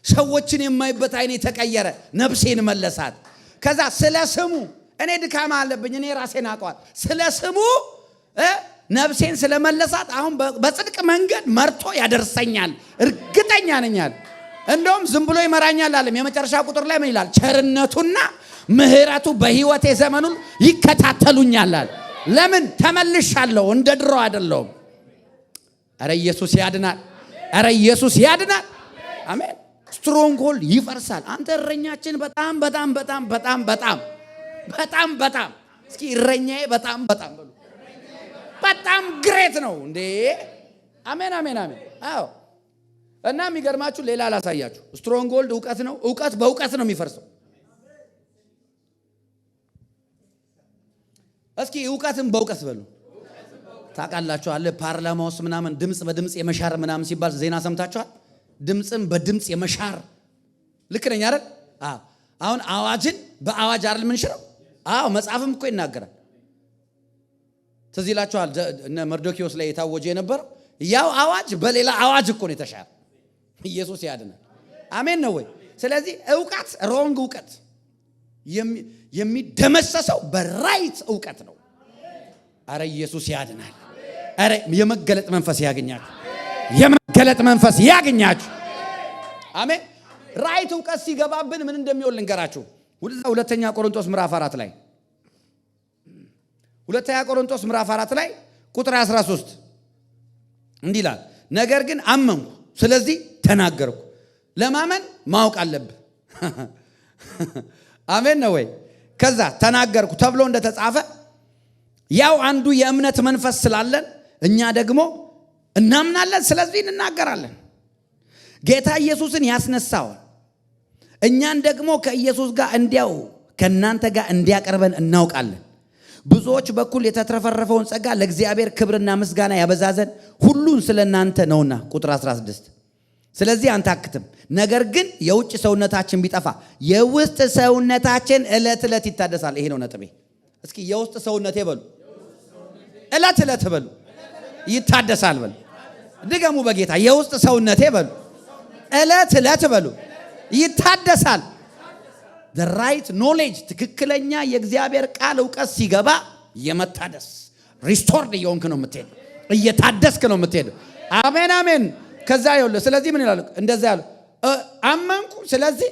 Speaker 1: ሰዎችን የማይበት አይኔ ተቀየረ። ነፍሴን መለሳት። ከዛ ስለ ስሙ እኔ ድካማ አለብኝ፣ እኔ ራሴን አውቀዋል። ስለ ስሙ ነፍሴን ስለመለሳት አሁን በጽድቅ መንገድ መርቶ ያደርሰኛል። እርግጠኛ ነኛል። እንደውም ዝም ብሎ ይመራኛል አለም። የመጨረሻ ቁጥር ላይ ምን ይላል? ቸርነቱና ምህረቱ በህይወቴ ዘመኑን ይከታተሉኛል። ለምን? ተመልሻለሁ፣ እንደ ድሮ አይደለሁም። አረ ኢየሱስ ያድናል። አረ ኢየሱስ ያድናል። አሜን። ስትሮንግ ሆልድ ይፈርሳል። አንተ እረኛችን በጣም በጣም በጣም በጣም በጣም በጣም በጣም እስኪ እረኛዬ በጣም በጣም በሉ። በጣም ግሬት ነው እንዴ! አሜን አሜን አሜን። አዎ። እና የሚገርማችሁ ሌላ አላሳያችሁ። ስትሮንግ ሆልድ እውቀት ነው። እውቀት በእውቀት ነው የሚፈርሰው። እስኪ እውቀትን በእውቀት በሉ። ታውቃላችሁ አለ ፓርላማ ውስጥ ምናምን ድምጽ በድምጽ የመሻር ምናምን ሲባል ዜና ሰምታችኋል? ድምጽን በድምጽ የመሻር ልክ ነኝ አይደል? አሁን አዋጅን በአዋጅ አይደል ምንሽረው? መጽሐፍም እኮ ይናገራል። ትዝ ይላችኋል እነ መርዶኪዮስ ላይ የታወጀ የነበረው ያው አዋጅ በሌላ አዋጅ እኮ ነው የተሻረ። ኢየሱስ ያድናል። አሜን ነው ወይ? ስለዚህ እውቀት ሮንግ እውቀት የሚደመሰሰው በራይት እውቀት ነው። አረ ኢየሱስ ያድናል። አረ የመገለጥ መንፈስ ያገኛችሁ፣ የመገለጥ መንፈስ ያገኛችሁ። አሜን። ራይት እውቀት ሲገባብን ምን እንደሚሆን ልንገራችሁ። ሁለተኛ ቆሮንቶስ ምዕራፍ 4 ላይ ሁለተኛ ቆሮንቶስ ምዕራፍ 4 ላይ ቁጥር 13 እንዲህ ይላል፣ ነገር ግን አመንኩ ስለዚህ ተናገርኩ። ለማመን ማወቅ አለብህ። አሜን ነው ወይ? ከዛ ተናገርኩ ተብሎ እንደተጻፈ ያው አንዱ የእምነት መንፈስ ስላለን እኛ ደግሞ እናምናለን፣ ስለዚህ እንናገራለን። ጌታ ኢየሱስን ያስነሳው እኛን ደግሞ ከኢየሱስ ጋር እንዲያው ከናንተ ጋር እንዲያቀርበን እናውቃለን። ብዙዎች በኩል የተትረፈረፈውን ጸጋ ለእግዚአብሔር ክብርና ምስጋና ያበዛዘን ሁሉን ስለናንተ ነውና። ቁጥር 16 ስለዚህ አንታክትም፣ ነገር ግን የውጭ ሰውነታችን ቢጠፋ የውስጥ ሰውነታችን ዕለት ዕለት ይታደሳል። ይሄ ነው ነጥቤ። እስኪ የውስጥ ሰውነቴ በሉ፣ ዕለት ዕለት በሉ፣ ይታደሳል በሉ። ድገሙ በጌታ የውስጥ ሰውነቴ በሉ፣ ዕለት ዕለት በሉ፣ ይታደሳል። the right knowledge ትክክለኛ የእግዚአብሔር ቃል ዕውቀት ሲገባ የመታደስ ሪስቶርድ እየሆንክ ነው የምትሄድ፣ እየታደስክ ነው የምትሄድ። አሜን አሜን። ከዛ ይኸውልህ ስለዚህ ምን ይላል? እንደዛ ያለው አመንኩ ስለዚህ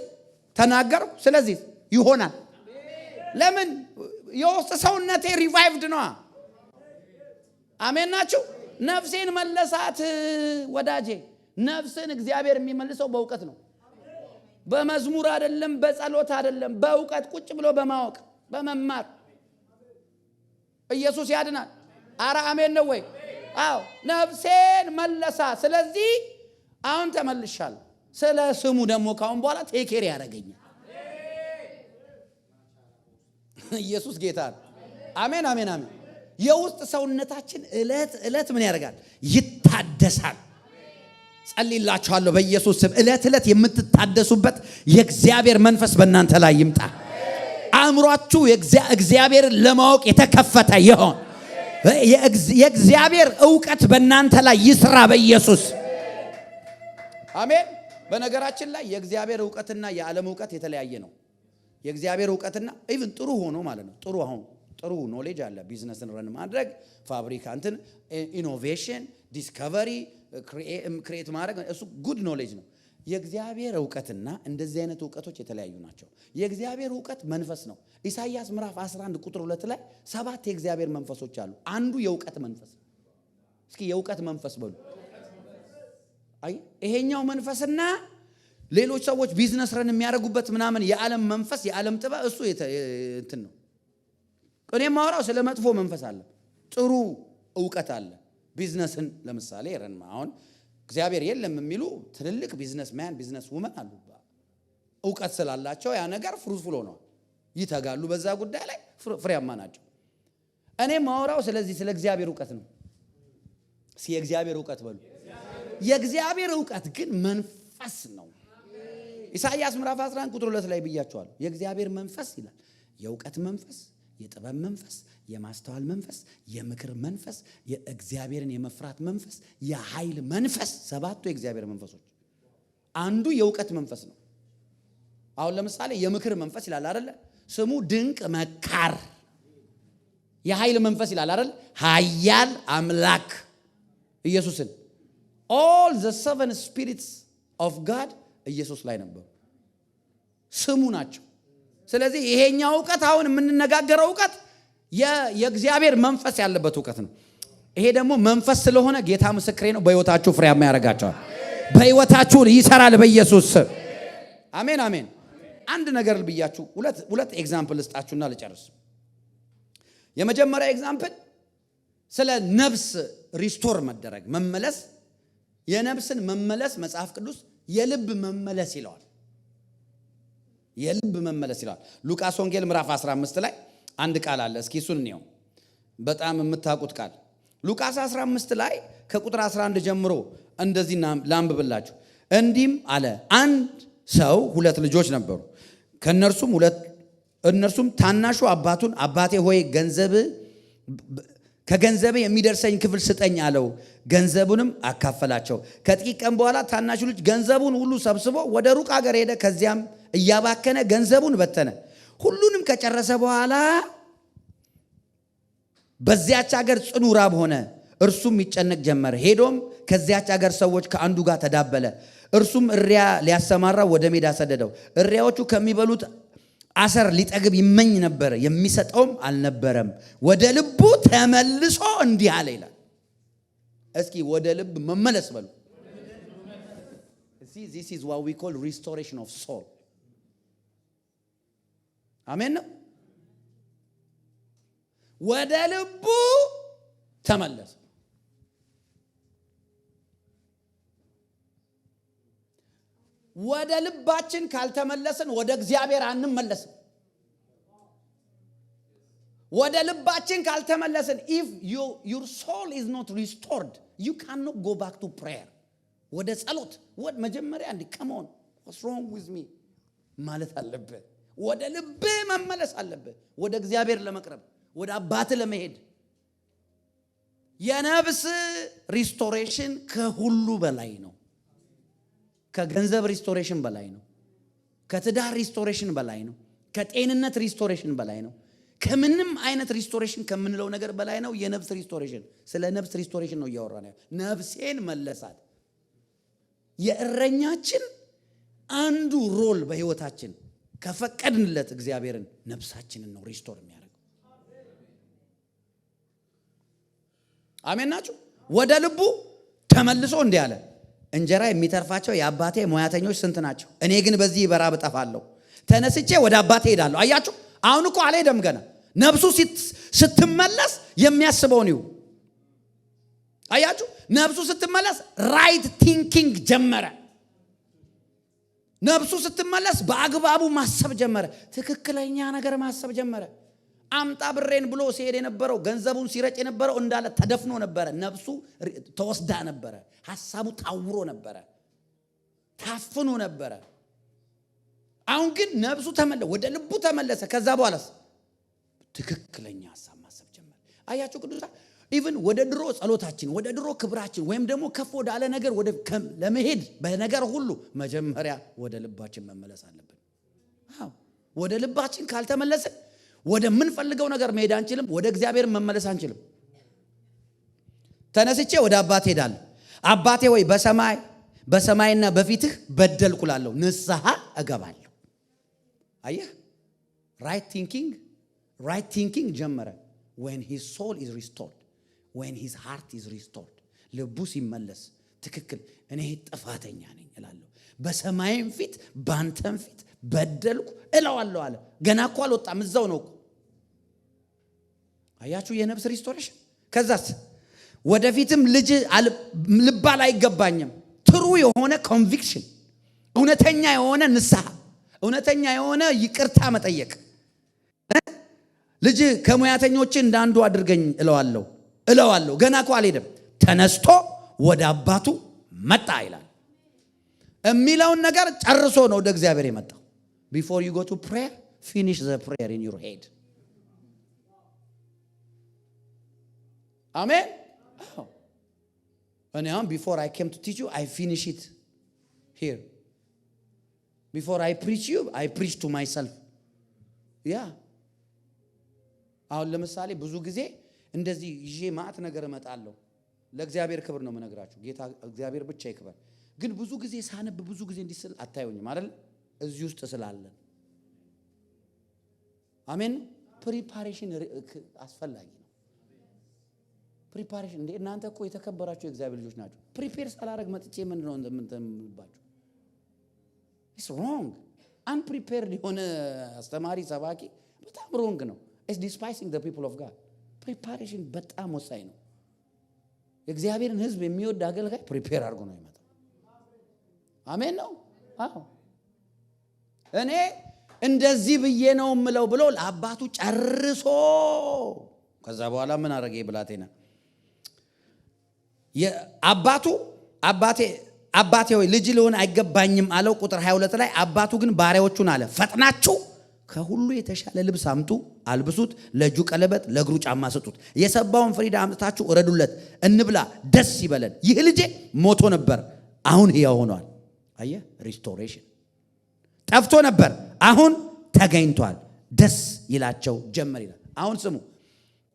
Speaker 1: ተናገርኩ ስለዚህ ይሆናል። ለምን? የውስጥ ሰውነቴ ሪቫይቭድ ነው። አሜን ናችሁ? ነፍሴን መለሳት ወዳጄ። ነፍስን እግዚአብሔር የሚመልሰው በእውቀት ነው። በመዝሙር አይደለም፣ በጸሎት አይደለም፣ በእውቀት ቁጭ ብሎ በማወቅ በመማር ኢየሱስ ያድናል። አረ አሜን ነው ወይ? አዎ ነፍሴን መለሳ። ስለዚህ አሁን ተመልሻለሁ። ስለ ስሙ ደግሞ ካሁን በኋላ ቴኬር ያደርገኛል። ኢየሱስ ጌታ ነው። አሜን አሜን አሜን። የውስጥ ሰውነታችን ዕለት ዕለት ምን ያደርጋል? ይታደሳል። ጸልይላችኋለሁ በኢየሱስ ስም ዕለት ዕለት የምትታደሱበት የእግዚአብሔር መንፈስ በእናንተ ላይ ይምጣ። አእምሯችሁ እግዚአብሔርን ለማወቅ የተከፈተ ይሆን። የእግዚአብሔር ዕውቀት በእናንተ ላይ ይስራ በኢየሱስ አሜን። በነገራችን ላይ የእግዚአብሔር ዕውቀትና የዓለም ዕውቀት የተለያየ ነው። የእግዚአብሔር ዕውቀትና ኢቭን ጥሩ ሆኖ ማለት ነው። ጥሩ ኖሌጅ አለ። ቢዝነስን ረን ማድረግ፣ ፋብሪካ እንትን ኢኖቬሽን፣ ዲስከቨሪ ክሬት ማድረግ እሱ ጉድ ኖሌጅ ነው። የእግዚአብሔር ዕውቀትና እንደዚህ አይነት ዕውቀቶች የተለያዩ ናቸው። የእግዚአብሔር ዕውቀት መንፈስ ነው። ኢሳይያስ ምዕራፍ 11 ቁጥር 2 ላይ 7 የእግዚአብሔር መንፈሶች አሉ። አንዱ የዕውቀት መንፈስ። እስኪ የዕውቀት መንፈስ በሉ። አይ ይሄኛው መንፈስና ሌሎች ሰዎች ቢዝነስ ረን የሚያደርጉበት ምናምን የዓለም መንፈስ የዓለም ጥበብ እሱ እንትን ነው። እኔ ማወራው ስለ መጥፎ መንፈስ አለ። ጥሩ ዕውቀት አለ። ቢዝነስን ለምሳሌ ረን አሁን እግዚአብሔር የለም የሚሉ ትልልቅ ቢዝነስማን ቢዝነስ ውመን አሉ። ዕውቀት ስላላቸው ያ ነገር ፍሩትፉል ሆነው ይተጋሉ። በዛ ጉዳይ ላይ ፍሬያማ ናቸው። እኔ ማወራው ስለዚህ ስለ እግዚአብሔር ዕውቀት ነው። የእግዚአብሔር ዕውቀት በሉ። የእግዚአብሔር ዕውቀት ግን መንፈስ ነው። ኢሳይያስ ምዕራፍ 11 ቁጥር 2 ላይ ብያቸዋለሁ። የእግዚአብሔር መንፈስ ይላል የዕውቀት መንፈስ፣ የጥበብ መንፈስ፣ የማስተዋል መንፈስ፣ የምክር መንፈስ፣ የእግዚአብሔርን የመፍራት መንፈስ፣ የኃይል መንፈስ። 7ቱ የእግዚአብሔር መንፈሶች አንዱ የዕውቀት መንፈስ ነው። አሁን ለምሳሌ የምክር መንፈስ ይላል አይደለ? ስሙ ድንቅ መካር። የኃይል መንፈስ ይላል አይደል? ኃያል አምላክ ኢየሱስን all the 7 spirits of God ኢየሱስ ላይ ነበሩ፣ ስሙ ናቸው። ስለዚህ ይሄኛው ዕውቀት አሁን የምንነጋገረው ዕውቀት የእግዚአብሔር መንፈስ ያለበት ዕውቀት ነው። ይሄ ደግሞ መንፈስ ስለሆነ ጌታ ምስክሬ ነው፣ በሕይወታችሁ ፍሬያማ ያደርጋቸዋል። በሕይወታችሁ ይሰራል በኢየሱስ ስም። አሜን አሜን። አንድ ነገር ብያችሁ ሁለት ኤግዛምፕል ልስጣችሁና ልጨርስ። የመጀመሪያ ኤግዛምፕል ስለ ነፍስ ሪስቶር መደረግ መመለስ። የነፍስን መመለስ መጽሐፍ ቅዱስ የልብ መመለስ ይለዋል። የልብ መመለስ ይለዋል። ሉቃስ ወንጌል ምዕራፍ 15 ላይ አንድ ቃል አለ። እስኪ እሱን እንየው። በጣም የምታውቁት ቃል ሉቃስ 15 ላይ ከቁጥር 11 ጀምሮ እንደዚህ ላንብብላችሁ። እንዲህም አለ፣ አንድ ሰው 2 ልጆች ነበሩ። እነርሱም ታናሹ አባቱን አባቴ ሆይ ከገንዘብ የሚደርሰኝ ክፍል ስጠኝ አለው። ገንዘቡንም አካፈላቸው። ከጥቂት ቀን በኋላ ታናሹ ልጅ ገንዘቡን ሁሉ ሰብስቦ ወደ ሩቅ ሀገር ሄደ። ከዚያም እያባከነ ገንዘቡን በተነ። ሁሉንም ከጨረሰ በኋላ በዚያች ሀገር ጽኑ ራብ ሆነ። እርሱም ይጨነቅ ጀመረ። ሄዶም ከዚያች ሀገር ሰዎች ከአንዱ ጋር ተዳበለ። እርሱም እሪያ ሊያሰማራ ወደ ሜዳ ሰደደው። እሪያዎቹ ከሚበሉት አሰር ሊጠግብ ይመኝ ነበር፣ የሚሰጠውም አልነበረም። ወደ ልቡ ተመልሶ እንዲህ አለ ይላል። እስኪ ወደ ልብ መመለስ በሉ። This is what we call restoration of soul. አሜን ነው። ወደ ልቡ ተመለሰ። ወደ ልባችን ካልተመለስን ወደ እግዚአብሔር አንመለስም። ወደ ልባችን ካልተመለስን, if your soul is not restored, you cannot go back to prayer. ወደ ጸሎት ወደ መጀመሪያ እንዲ come on, what's wrong with me ማለት አለበት። ወደ ልብ መመለስ አለበት። ወደ እግዚአብሔር ለመቅረብ፣ ወደ አባት ለመሄድ። የነፍስ ሪስቶሬሽን ከሁሉ በላይ ነው። ከገንዘብ ሪስቶሬሽን በላይ ነው። ከትዳር ሪስቶሬሽን በላይ ነው። ከጤንነት ሪስቶሬሽን በላይ ነው። ከምንም አይነት ሪስቶሬሽን ከምንለው ነገር በላይ ነው የነፍስ ሪስቶሬሽን። ስለ ነፍስ ሪስቶሬሽን ነው እያወራን ያለው። ነፍሴን መለሳት። የእረኛችን አንዱ ሮል በህይወታችን ከፈቀድንለት እግዚአብሔርን ነፍሳችንን ነው ሪስቶር የሚያደርገው። አሜን ናችሁ? ወደ ልቡ ተመልሶ እንዲህ አለ፣ እንጀራ የሚተርፋቸው የአባቴ ሙያተኞች ስንት ናቸው? እኔ ግን በዚህ በራብ እጠፋለሁ። ተነስቼ ወደ አባቴ ሄዳለሁ። አያችሁ? አሁን እኮ አልሄደም ገና። ነፍሱ ስትመለስ የሚያስበውን ይሁ። አያችሁ? ነፍሱ ስትመለስ ራይት ቲንኪንግ ጀመረ። ነፍሱ ስትመለስ በአግባቡ ማሰብ ጀመረ። ትክክለኛ ነገር ማሰብ ጀመረ። አምጣ ብሬን ብሎ ሲሄድ የነበረው ገንዘቡን ሲረጭ የነበረው እንዳለ ተደፍኖ ነበረ። ነፍሱ ተወስዳ ነበረ። ሐሳቡ ታውሮ ነበረ። ታፍኖ ነበረ። አሁን ግን ነፍሱ ተመለሰ፣ ወደ ልቡ ተመለሰ። ከዛ በኋላስ ትክክለኛ ሐሳብ ማሰብ ጀመረ። አያችሁ ቅዱሳን፣ ኢቭን ወደ ድሮ ጸሎታችን፣ ወደ ድሮ ክብራችን ወይም ደግሞ ከፍ ወዳለ ነገር ወደ ለመሄድ በነገር ሁሉ መጀመሪያ ወደ ልባችን መመለስ አለብን። አዎ፣ ወደ ልባችን ካልተመለሰ ወደ ምን ፈልገው ነገር መሄድ አንችልም። ወደ እግዚአብሔር መመለስ አንችልም። ተነስቼ ወደ አባቴ ሄዳለሁ። አባቴ ወይ በሰማይና በፊትህ በደልኩ እላለሁ፣ ንስሐ እገባለሁ። አየህ፣ ራይት ቲንኪንግ ጀመረ። when his soul is restored, when his heart is restored, ልቡ ሲመለስ ትክክል እኔ ጥፋተኛ ነኝ እላለሁ፣ በሰማይም ፊት ባንተም ፊት በደልኩ እለዋለሁ አለ። ገና እኮ አልወጣም፣ እዛው ነው እኮ። አያችሁ የነፍስ ሪስቶሬሽን። ከዛስ ወደፊትም ልባል አይገባኝም። ትሩ የሆነ ኮንቪክሽን፣ እውነተኛ የሆነ ንስሐ፣ እውነተኛ የሆነ ይቅርታ መጠየቅ። ልጅ ከሙያተኞች እንዳንዱ አድርገኝ እለዋለሁ። ገና እኮ አልሄደም። ተነስቶ ወደ አባቱ መጣ ይላል። የሚለውን ነገር ጨርሶ ነው ወደ እግዚአብሔር የመጣው። before you go to prayer, finish the prayer in your head. Amen. And now before I came to teach you, I finish it here. Before I preach you, I preach to myself. Yeah. አሁን ለምሳሌ ብዙ ጊዜ እንደዚህ ይዤ ማት ነገር እመጣለሁ። ለእግዚአብሔር ክብር ነው የምነግራችሁ። ጌታ እግዚአብሔር ብቻ ይክበር። ግን ብዙ ጊዜ ሳነብ ብዙ ጊዜ እንዲስል አታዩኝም አይደል? እዚህ ውስጥ ስላለን። አሜን። ፕሪፓሬሽን አስፈላጊ ነው። ፕሪፓሬሽን እንዴ! እናንተ እኮ የተከበራችሁ የእግዚአብሔር ልጆች ናችሁ። ፕሪፔር ሳላረግ መጥቼ ምንድነው እንደምንተምባችሁ? it's wrong. unprepared የሆነ አስተማሪ ሰባኪ በጣም wrong ነው። it's despising the people of God. ፕሪፓሬሽን በጣም ወሳኝ ነው። የእግዚአብሔርን ሕዝብ የሚወድ አገልጋይ ፕሪፔር አድርጎ ነው የሚመጣው። አሜን ነው። አዎ እኔ እንደዚህ ብዬ ነው የምለው ብሎ ለአባቱ ጨርሶ ከዛ በኋላ ምን አረገ? ብላቴና አባቴ ሆይ ልጅ ልሆን አይገባኝም አለው። ቁጥር 22 ላይ አባቱ ግን ባሪያዎቹን አለ፣ ፈጥናችሁ ከሁሉ የተሻለ ልብስ አምጡ፣ አልብሱት፣ ለእጁ ቀለበት፣ ለእግሩ ጫማ ስጡት፣ የሰባውን ፍሪዳ አምጥታችሁ እረዱለት፣ እንብላ፣ ደስ ይበለን። ይህ ልጄ ሞቶ ነበር፣ አሁን ሕያው ሆኗል። አየህ፣ ሪስቶሬሽን። ጠፍቶ ነበር፣ አሁን ተገኝቷል፣ ደስ ይላቸው ጀመር ይላል። አሁን ስሙ፣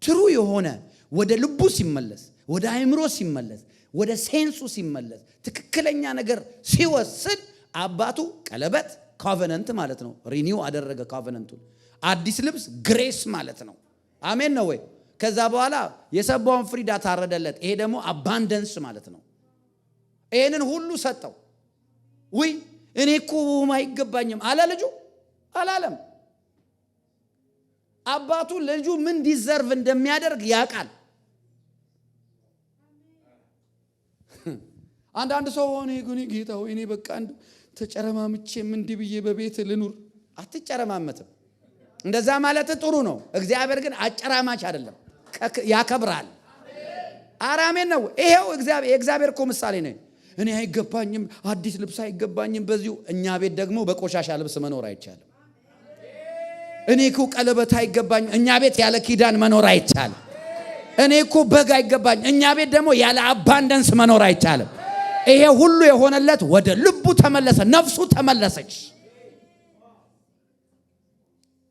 Speaker 1: ትሩ የሆነ ወደ ልቡ ሲመለስ፣ ወደ አእምሮ ሲመለስ፣ ወደ ሴንሱ ሲመለስ ትክክለኛ ነገር ሲወስድ አባቱ ቀለበት ኮቨነንት ማለት ነው ሪኒው አደረገ ኮቨነንቱን አዲስ ልብስ ግሬስ ማለት ነው አሜን ነው ወይ ከዛ በኋላ የሰባውን ፍሪዳ ታረደለት ይሄ ደግሞ አባንደንስ ማለት ነው ይሄንን ሁሉ ሰጠው ወይ እኔ እኮ ማይገባኝም አለ ልጁ አላለም አባቱ ልጁ ምን ዲዘርቭ እንደሚያደርግ ያውቃል አንዳንድ ሰው ሆነ ይጉኒ ጌታው እኔ በቃ አንድ ተጨረማምቼ ምን ዲብዬ በቤት ልኑር አትጨረማመትም እንደዛ ማለት ጥሩ ነው እግዚአብሔር ግን አጨራማች አይደለም ያከብራል አራሜን ነው ይሄው እግዚአብሔር እኮ ምሳሌ ነው እኔ አይገባኝም አዲስ ልብስ አይገባኝም በዚሁ እኛ ቤት ደግሞ በቆሻሻ ልብስ መኖር አይቻልም እኔ እኮ ቀለበት አይገባኝ እኛ ቤት ያለ ኪዳን መኖር አይቻልም እኔ እኮ በግ አይገባኝ እኛ ቤት ደግሞ ያለ አባንደንስ መኖር አይቻልም ይሄ ሁሉ የሆነለት ወደ ልቡ ተመለሰ ነፍሱ ተመለሰች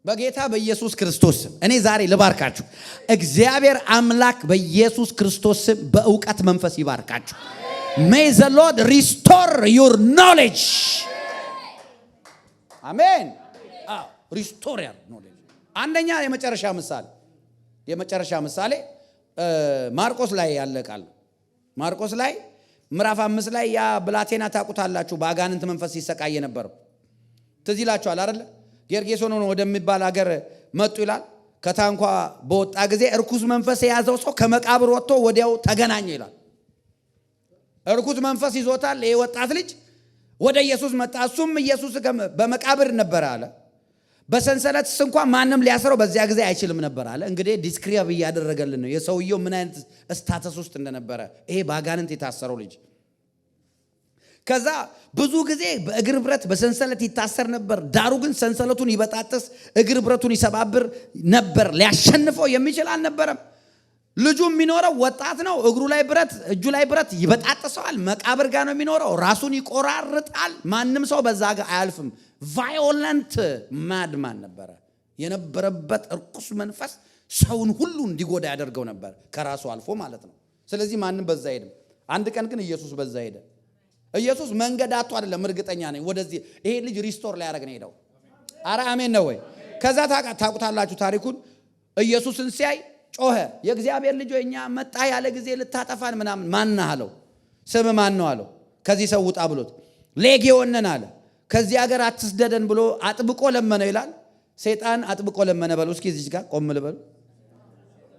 Speaker 1: በጌታ በኢየሱስ ክርስቶስ እኔ ዛሬ ልባርካችሁ እግዚአብሔር አምላክ በኢየሱስ ክርስቶስ በእውቀት መንፈስ ይባርካችሁ may the Lord restore your knowledge amen restore your knowledge አንደኛ የመጨረሻ ምሳሌ ማርቆስ ላይ ያለ ቃል ማርቆስ ላይ ምዕራፍ 5 ላይ ያ ብላቴና ታቁታላችሁ በአጋንንት መንፈስ ሲሰቃየ ነበር ትዝ ይላችኋል አይደል ጌርጌሶን ወደሚባል ሀገር መጡ ይላል ከታንኳ በወጣ ጊዜ እርኩስ መንፈስ የያዘው ሰው ከመቃብር ወጥቶ ወዲያው ተገናኘ ይላል እርኩስ መንፈስ ይዞታል የወጣት ልጅ ወደ ኢየሱስ መጣ እሱም ኢየሱስ በመቃብር ነበር አለ በሰንሰለት እንኳን ማንም ሊያስረው በዚያ ጊዜ አይችልም ነበር አለ እንግዲህ ዲስክሪብ ያደረገልን ነው የሰውየው ምን አይነት ስታተስ ውስጥ እንደነበረ ይሄ ባጋንንት የታሰረው ልጅ ከዛ ብዙ ጊዜ በእግር ብረት በሰንሰለት ይታሰር ነበር ዳሩ ግን ሰንሰለቱን ይበጣጥስ እግር ብረቱን ይሰባብር ነበር ሊያሸንፈው የሚችል አልነበረም ልጁ የሚኖረው ወጣት ነው እግሩ ላይ ብረት እጁ ላይ ብረት ይበጣጥሰዋል መቃብር ጋር ነው የሚኖረው ራሱን ይቆራርጣል ማንም ሰው በዛ ጋር አያልፍም ቫዮለንት ማድማን ነበር የነበረበት እርኩስ መንፈስ ሰውን ሁሉ እንዲጎዳ ያደርገው ነበር ከራሱ አልፎ ማለት ነው ስለዚህ ማንም በዛ ሄድም አንድ ቀን ግን ኢየሱስ በዛ ሄደ ኢየሱስ መንገድ አጥቶ አይደለም እርግጠኛ ነኝ ወደዚህ ይሄ ልጅ ሪስቶር ላይ ያደርግ ነው ሄደው አረ አሜን ነው ወይ ከዛ ታቁታላችሁ ታሪኩን ኢየሱስን ሲያይ ጮኸ የእግዚአብሔር ልጅ እኛ መጣ ያለ ጊዜ ልታጠፋን ምናምን ማን አለው ስም ማን ነው አለው ከዚህ ሰው ውጣ ብሎት ሌጊዮን ነን አለ ከዚህ ሀገር አትስደደን ብሎ አጥብቆ ለመነ ይላል ሰይጣን አጥብቆ ለመነ በሉ እስኪ እዚህ ጋር ቆም ልበሉ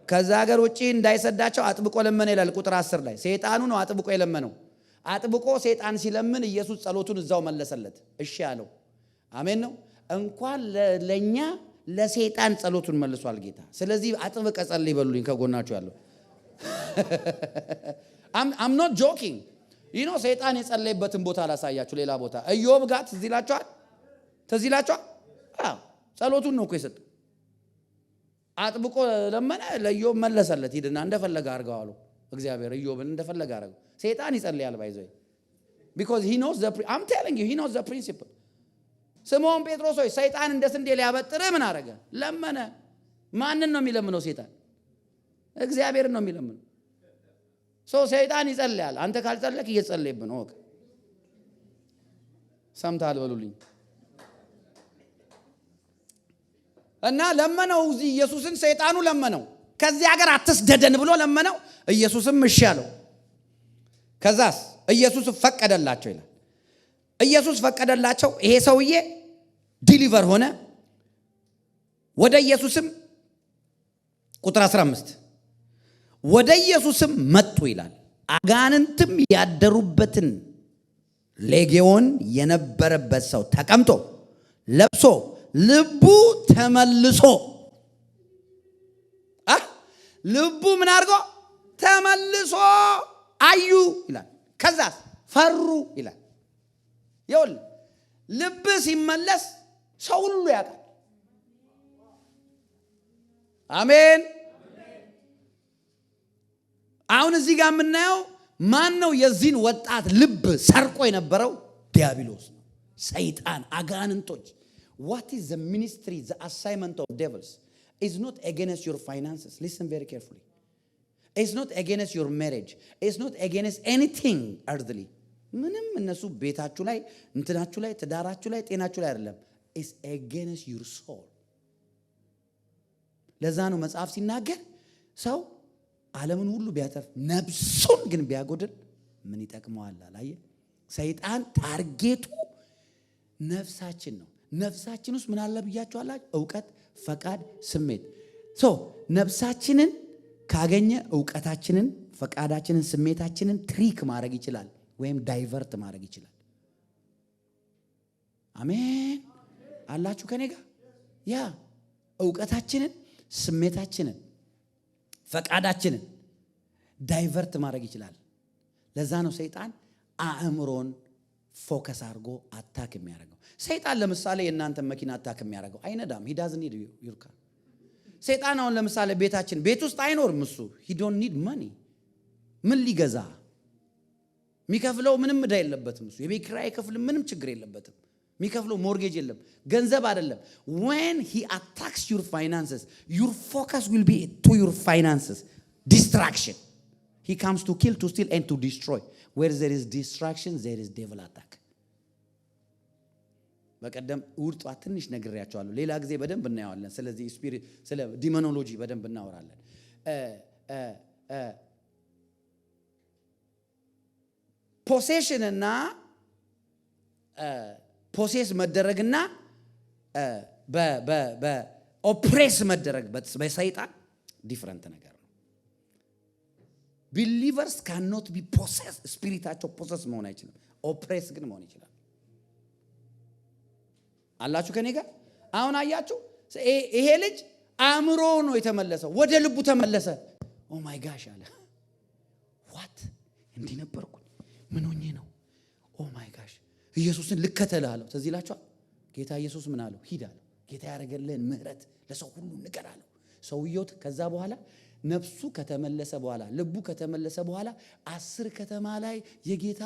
Speaker 1: ከዛ ሀገር ውጪ እንዳይሰዳቸው አጥብቆ ለመነ ይላል ቁጥር 10 ላይ ሰይጣኑ ነው አጥብቆ የለመነው አጥብቆ ሰይጣን ሲለምን ኢየሱስ ጸሎቱን እዛው መለሰለት እሺ አለው አሜን ነው እንኳን ለኛ ለሰይጣን ጸሎቱን መልሷል ጌታ ስለዚህ አጥብቀ ጸልይ በሉልኝ ከጎናችሁ ያለው I'm not joking ሰይጣን የጸለየበትን ቦታ ላሳያችሁ ሌላ ቦታ ኢዮብ ጋር ትዝ ይላችኋል ጸሎቱን ነው እኮ የሰጠው አጥብቆ ለመነ ለኢዮብ መለሰለት ሂድና እንደፈለገ አርገው አለው እግዚአብሔር ኢዮብን እንደፈለገ አረገው ሰይጣን ይጸልያል ባይዘይ because he knows I'm telling you he knows the principle ስምዖን ጴጥሮስ ሆይ ሰይጣን እንደ ስንዴ ሊያበጥር ምን አረገ ለመነ ማንን ነው የሚለምነው ሰይጣን እግዚአብሔርን ነው የሚለምነው ሰይጣን ይጸልያል አንተ ካልጸለክ እየጸለየብህ ነው ወቅ ሰምታል በሉልኝ እና ለመነው ኢየሱስን ሰይጣኑ ለመነው ከዚህ ሀገር አትስደደን ብሎ ለመነው ኢየሱስም እሺ አለው ከዛስ ኢየሱስ ፈቀደላቸው ይላል ኢየሱስ ፈቀደላቸው ይሄ ሰውዬ ዲሊቨር ሆነ ወደ ኢየሱስም ቁጥር 15 ወደ ኢየሱስም መጡ ይላል አጋንንትም ያደሩበትን ሌጊዮን የነበረበት ሰው ተቀምጦ ለብሶ ልቡ ተመልሶ ልቡ ምን አርጎ ተመልሶ አዩ ይላል ከዛስ ፈሩ ይላል ይውል ልብ ሲመለስ ሰው ሁሉ ያውቃል አሜን አሁን እዚህ ጋር የምናየው ማን ነው የዚህን ወጣት ልብ ሰርቆ የነበረው ዲያብሎስ ነው ሰይጣን አጋንንቶች what is the ministry the assignment of devils is not against your finances listen very carefully It's not against your marriage. It's not against anything earthly. ምንም እነሱ ቤታችሁ ላይ እንትናችሁ ላይ ትዳራችሁ ላይ ጤናችሁ ላይ አይደለም። It's against your soul. ለዛ ነው መጽሐፍ ሲናገር ሰው ዓለምን ሁሉ ቢያተርፍ ነፍሱን ግን ቢያጎድል ምን ይጠቅመዋል አላየ? ሰይጣን ታርጌቱ ነፍሳችን ነው። ነፍሳችን ውስጥ ምን አለ ብያችኋለሁ? ዕውቀት፣ ፈቃድ፣ ስሜት። ነፍሳችንን ካገኘ ዕውቀታችንን፣ ፈቃዳችንን፣ ስሜታችንን ትሪክ ማድረግ ይችላል ወይም ዳይቨርት ማድረግ ይችላል። አሜን አላችሁ ከኔ ጋር? ያ ዕውቀታችንን፣ ስሜታችንን፣ ፈቃዳችንን ዳይቨርት ማድረግ ይችላል። ለዛ ነው ሰይጣን አእምሮን ፎከስ አድርጎ አታክ የሚያደርገው። ሰይጣን ለምሳሌ የእናንተ መኪና አታክ የሚያደርገው አይነዳም። he doesn't need your car። ሰይጣን አሁን ለምሳሌ ቤት ውስጥ አይኖርም። እሱ he don't need money። ምን ሊገዛ የሚከፍለው ምንም ዕዳ የለበትም። እሱ የቤት ኪራይ አይከፍልም፣ ምንም ችግር የለበትም። የሚከፍለው ሞርጌጅ የለም፣ ገንዘብ አይደለም። when he attacks your finances, your focus will be to your finances. Distraction. He comes to kill, to steal and to destroy. Where there is distraction, there is devil attack. በቀደም ውርጧ ትንሽ ነግሬያቸዋለሁ። ሌላ ጊዜ በደንብ እናያለን። ስለዚህ ስፒሪት ስለ ዲሞኖሎጂ በደንብ እናወራለን። ፖሴሽን እና ፖሴስ መደረግና በኦፕሬስ መደረግ በሰይጣን ዲፈረንት ነገር ነው። ቢሊቨርስ ካኖት ቢ ፖሴስ፣ ስፒሪታቸው ፖሴስ መሆን አይችልም። ኦፕሬስ ግን መሆን ይችላል። አላችሁ ከኔ ጋር? አሁን አያችሁ፣ ይሄ ልጅ አእምሮ ነው የተመለሰው፣ ወደ ልቡ ተመለሰ። ኦ ማይ ጋሽ አለ። ዋት እንዲህ ነበርኩ፣ ምን ሆኜ ነው? ኦ ማይ ጋሽ ኢየሱስን ልከተል አለው። ትዝ ይላችኋል። ጌታ ኢየሱስ ምን አለው? ሂድ አለው። ጌታ ያደረገልን ምህረት ለሰው ሁሉ ንገር አለው። ሰውየው ከዛ በኋላ ነፍሱ ከተመለሰ በኋላ ልቡ ከተመለሰ በኋላ 10 ከተማ ላይ የጌታ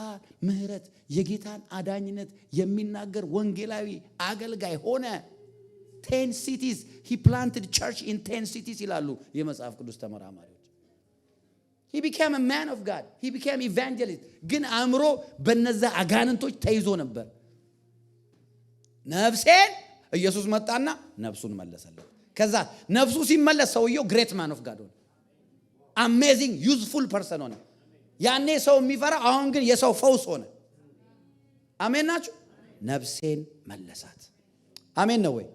Speaker 1: ምህረት የጌታን አዳኝነት የሚናገር ወንጌላዊ አገልጋይ ሆነ። 10 cities he planted church in 10 cities ይላሉ የመጽሐፍ ቅዱስ ተመራማሪዎች። he became a man of God, he became evangelist። ግን አእምሮ በነዛ አጋንንቶች ተይዞ ነበር። ነፍሴን ኢየሱስ መጣና ነፍሱን መለሰለት። ከዛ ነፍሱ ሲመለስ ሰውየው ግሬት ማን ኦፍ ጋድ ሆነ። አሜዚንግ ዩዝፉል ፐርሰን ሆነ። ያኔ ሰው የሚፈራ አሁን ግን የሰው ፈውስ ሆነ። አሜን ናችሁ? ነፍሴን መለሳት። አሜን ነው ወይ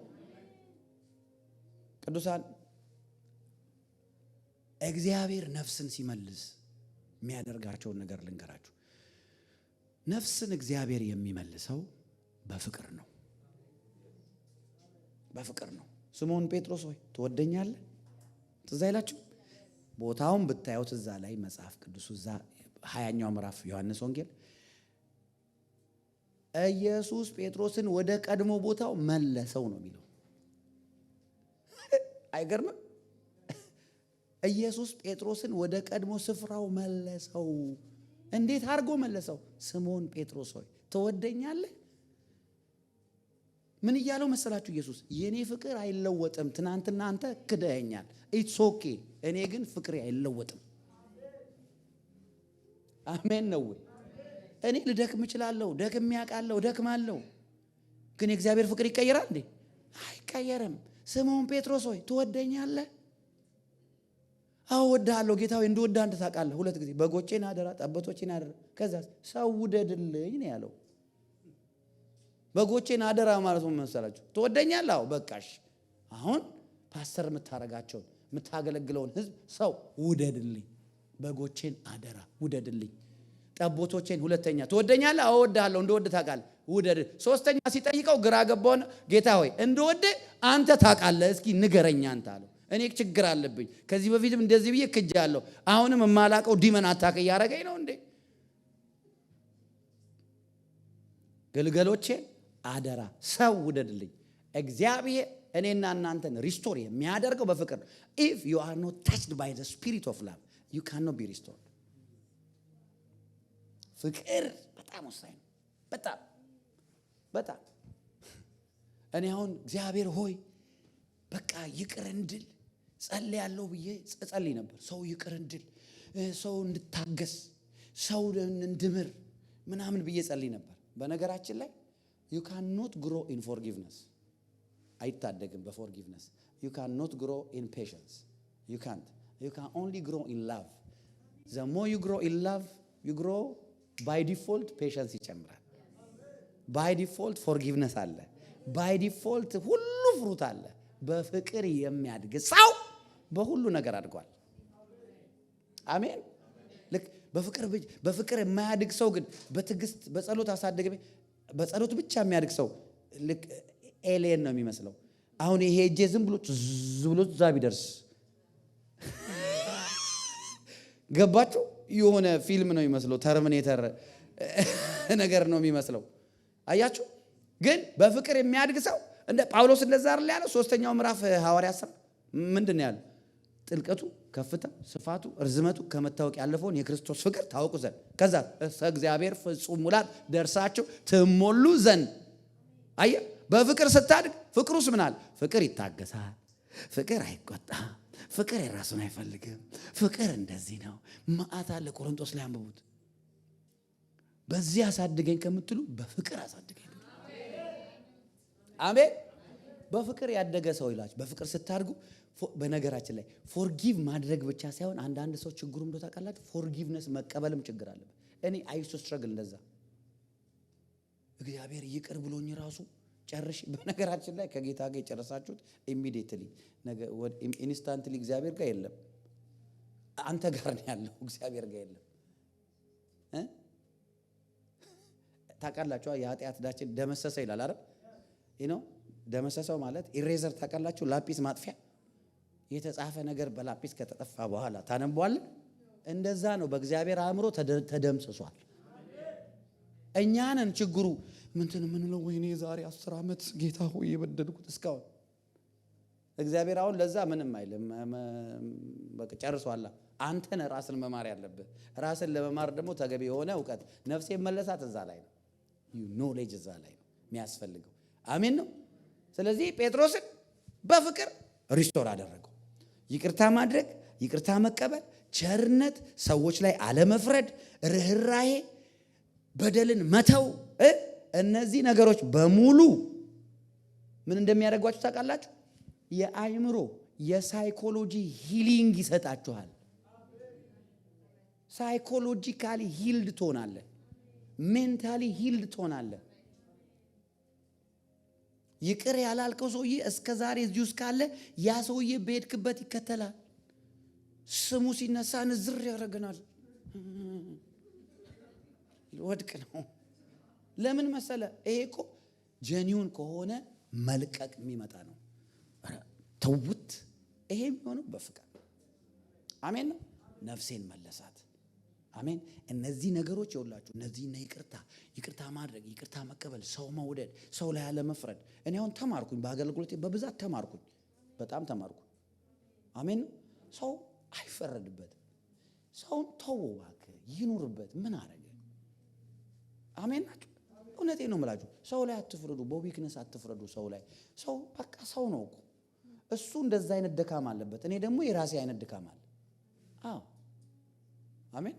Speaker 1: ቅዱሳን? እግዚአብሔር ነፍስን ሲመልስ የሚያደርጋቸውን ነገር ልንገራችሁ። ነፍስን እግዚአብሔር የሚመልሰው በፍቅር ነው። በፍቅር ነው። ስምዖን ጴጥሮስ ሆይ ትወደኛለህ? ትዝ አይላችሁ? ቦታውን ብታዩት እዛ ላይ መጽሐፍ ቅዱስ እዛ 20ኛው ምዕራፍ ዮሐንስ ወንጌል ኢየሱስ ጴጥሮስን ወደ ቀድሞ ቦታው መለሰው ነው የሚለው። አይገርምም? ኢየሱስ ጴጥሮስን ወደ ቀድሞ ስፍራው መለሰው። እንዴት አድርጎ መለሰው? ስምዖን ጴጥሮስ ሆይ ትወደኛለህ? ምን እያለው መሰላችሁ? ኢየሱስ የኔ ፍቅር አይለወጥም። ትናንትና አንተ ክደኸኛል፣ ኢትስ ኦኬ። እኔ ግን ፍቅሬ አይለወጥም። አሜን ነው ወይ? እኔ ልደክም እችላለሁ፣ ደክም ያውቃለሁ፣ ደክማለሁ። ግን የእግዚአብሔር ፍቅር ይቀየራል እንዴ? አይቀየርም። ስምዖን ጴጥሮስ ሆይ ትወደኛለህ? አዎ እወድሃለሁ ጌታ ሆይ፣ እንደወድህ አንተ ታውቃለህ። 2 ጊዜ በጎቼን አደራ፣ ጠቦቶቼን አደራ። ከዛ ሰው ውደድልኝ ነው ያለው። በጎቼን አደራ ማለት ምን መሰላችሁ? ትወደኛለህ? አዎ በቃሽ። አሁን ፓስተር የምታረጋቸውን የምታገለግለውን ህዝብ ሰው ውደድልኝ። በጎቼን አደራ ውደድልኝ። ጠቦቶቼን ሁለተኛ ትወደኛለህ? አዎ እወድሃለሁ፣ እንደወድህ ታውቃለህ፣ ውደድ። ሶስተኛ ሲጠይቀው ግራ ገባውና ጌታ ሆይ እንደወድህ አንተ ታውቃለህ፣ እስኪ ንገረኝ አንተ አለው። እኔ ችግር አለብኝ፣ ከዚህ በፊትም እንደዚህ ብዬ ክጃለሁ፣ አሁንም የማላቀው ዲመን አታክ እያረገኝ ነው እንዴ? ግልገሎቼን አደራ ሰው ውደድልኝ። እግዚአብሔር እኔና እናንተን ሪስቶር የሚያደርገው በፍቅር ነው። if you are not touched by the spirit of love you cannot be restored። ፍቅር በጣም ወሳኝ ነው። በጣም እኔ አሁን እግዚአብሔር ሆይ በቃ ይቅር እንድል ጸልያለሁ ብዬ ጸልይ ነበር። ሰው ይቅር እንድል ሰው እንድታገስ፣ ሰው እንድምር ምናምን ብዬ ጸልይ ነበር። በነገራችን ላይ you cannot grow in forgiveness። አይታደግም በforgiveness። you cannot grow in patience። you can't። you can only grow in love። the more you grow in love, you grow by default patience ይጨምራል። by default forgiveness አለ። by default ሁሉ ፍሩት አለ። በፍቅር የሚያድግ ሰው በሁሉ ነገር አድጓል። አሜን። ልክ በፍቅር የማያድግ ሰው ግን በትዕግስት በጸሎት አሳደገ። በጸሎት ብቻ የሚያድግ ሰው ልክ ኤሊየን ነው የሚመስለው። አሁን ይሄ እጄ ዝም ብሎ እዛ ቢደርስ ገባችሁ? የሆነ ፊልም ነው የሚመስለው፣ ተርሚኔተር ነገር ነው የሚመስለው። አያችሁ? ግን በፍቅር የሚያድግ ሰው እንደ ጳውሎስ እንደዛ አይደል ያለው? ሶስተኛው ምዕራፍ ሐዋርያት ሥራ ምንድነው ያለው? ጥልቀቱ፣ ከፍታ፣ ስፋቱ፣ ርዝመቱ ከመታወቅ ያለፈውን የክርስቶስ ፍቅር ታውቁ ዘንድ ከዛ እግዚአብሔር ፍጹም ሙላት ደርሳችሁ ትሞሉ ዘንድ። አየ በፍቅር ስታድግ ፍቅሩስ ምን አለ? ፍቅር ይታገሳል፣ ፍቅር አይቆጣም፣ ፍቅር የራሱን አይፈልግም፣ ፍቅር እንደዚህ ነው። መዓት አለ። ቆሮንቶስ ላይ አንብቡት። በዚህ አሳድገኝ ከምትሉ በፍቅር አሳድገኝ። አሜን። በፍቅር ያደገ ሰው ይላችሁ። በፍቅር ስታድጉ በነገራችን ላይ ፎርጊቭ ማድረግ ብቻ ሳይሆን አንዳንድ ሰው ችግሩ እንደው ታውቃላችሁ፣ ፎርጊቭነስ መቀበልም ችግር አለበት። እኔ አይሶ ስትረግል እንደዛ እግዚአብሔር ይቅር ብሎኝ ራሱ ጨርሽ። በነገራችን ላይ ከጌታ ጋር የጨረሳችሁት ኢሚዲየትሊ ኢንስታንትሊ እግዚአብሔር ጋር የለም፣ አንተ ጋር ነው ያለው፣ እግዚአብሔር ጋር የለም። ታውቃላችሁ የኃጢአት ዕዳችን ደመሰሰ ይላል አይደል? ነው ደመሰሰው ማለት ኢሬዘር ታውቃላችሁ፣ ላጲስ ማጥፊያ። የተጻፈ ነገር በላጲስ ከተጠፋ በኋላ ታነቧል። እንደዛ ነው በእግዚአብሔር አእምሮ ተደምስሷል። እኛንን ችግሩ ምን ነው? ወይኔ ዛሬ 10 ዓመት ጌታ ሆይ የበደልኩት እስካሁን። እግዚአብሔር አሁን ለዛ ምንም አይልም፣ በቃ ጨርሷል። አንተ ነህ ራስን መማር ያለብህ። ራስን ለመማር ደግሞ ተገቢ የሆነ እውቀት ነፍሴ መለሳት እዛ ላይ ነው። ኖሌጅ እዛ ላይ ነው የሚያስፈልገው። አሜን ነው። ስለዚህ ጴጥሮስን በፍቅር ሪስቶር አደረገው። ይቅርታ ማድረግ፣ ይቅርታ መቀበል፣ ቸርነት፣ ሰዎች ላይ አለመፍረድ፣ ርህራሄ፣ በደልን መተው፣ እነዚህ ነገሮች በሙሉ ምን እንደሚያደርጓችሁ ታውቃላችሁ? የአእምሮ የሳይኮሎጂ ሂሊንግ ይሰጣችኋል። ሳይኮሎጂካሊ ሂልድ ትሆናለህ። ሜንታሊ ሂልድ ትሆናለህ። ይቅር ያላልከው ሰውዬ እስከ ዛሬ እዚህ ውስጥ ካለ ያ ሰውዬ በሄድክበት ይከተላል። ስሙ ሲነሳ ንዝር ያደርገናል። ወድቅ ነው። ለምን መሰለ? ይሄ እኮ ጀኒውን ከሆነ መልቀቅ የሚመጣ ነው። ተውት። ይሄ የሚሆነው በፍቅር አሜን ነው። ነፍሴን መለሳት። አሜን። እነዚህ ነገሮች ይውላችሁ፣ እነዚህ ይቅርታ ማድረግ፣ ይቅርታ መቀበል፣ ሰው መውደድ፣ ሰው ላይ ያለ መፍረድ። እኔ አሁን ተማርኩኝ፣ በአገልግሎቴ በብዛት ተማርኩኝ፣ በጣም ተማርኩኝ። አሜን። ሰው አይፈረድበትም። ሰውን ተው እባክህ ይኑርበት። ምን አረገ? አሜን ናችሁ። እውነቴ ነው የምላችሁ። ሰው ላይ አትፍረዱ፣ በዊክነስ አትፍረዱ። ሰው ላይ ሰው በቃ ሰው ነው እኮ እሱ እንደዛ አይነት ድካም አለበት። እኔ ደግሞ የራሴ አይነት ድካም አለ። አዎ አሜን።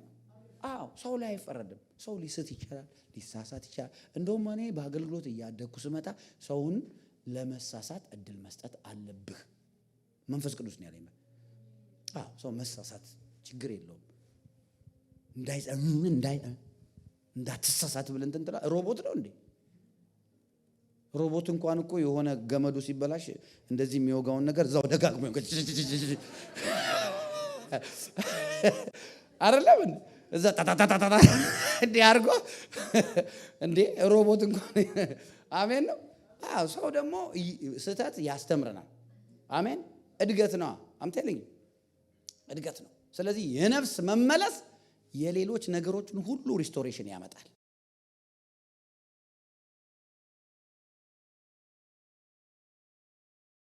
Speaker 1: አዎ ሰው ላይ አይፈረድም። ሰው ሊስት ይችላል፣ ሊሳሳት ይችላል። እንደውም እኔ በአገልግሎት እያደግኩ ስመጣ ሰውን ለመሳሳት እድል መስጠት አለብህ። መንፈስ ቅዱስ ነው ያለኝ። አዎ ሰው መሳሳት ችግር የለውም። እንዳትሳሳት ብለን እንትን ትላለህ። ሮቦት ነው እንዴ? ሮቦት እንኳን እኮ የሆነ ገመዱ ሲበላሽ እንደዚህ የሚወጋውን ነገር እዛው ደጋግሞ አይደለም እዛ ታታታታ እንዴ አርጎ እንዴ ሮቦት እንኳን አሜን ነው። አዎ ሰው ደግሞ ስህተት ያስተምረናል። አሜን። እድገት ነው። አምቴልኝ እድገት ነው። ስለዚህ የነፍስ መመለስ የሌሎች ነገሮችን ሁሉ ሪስቶሬሽን ያመጣል።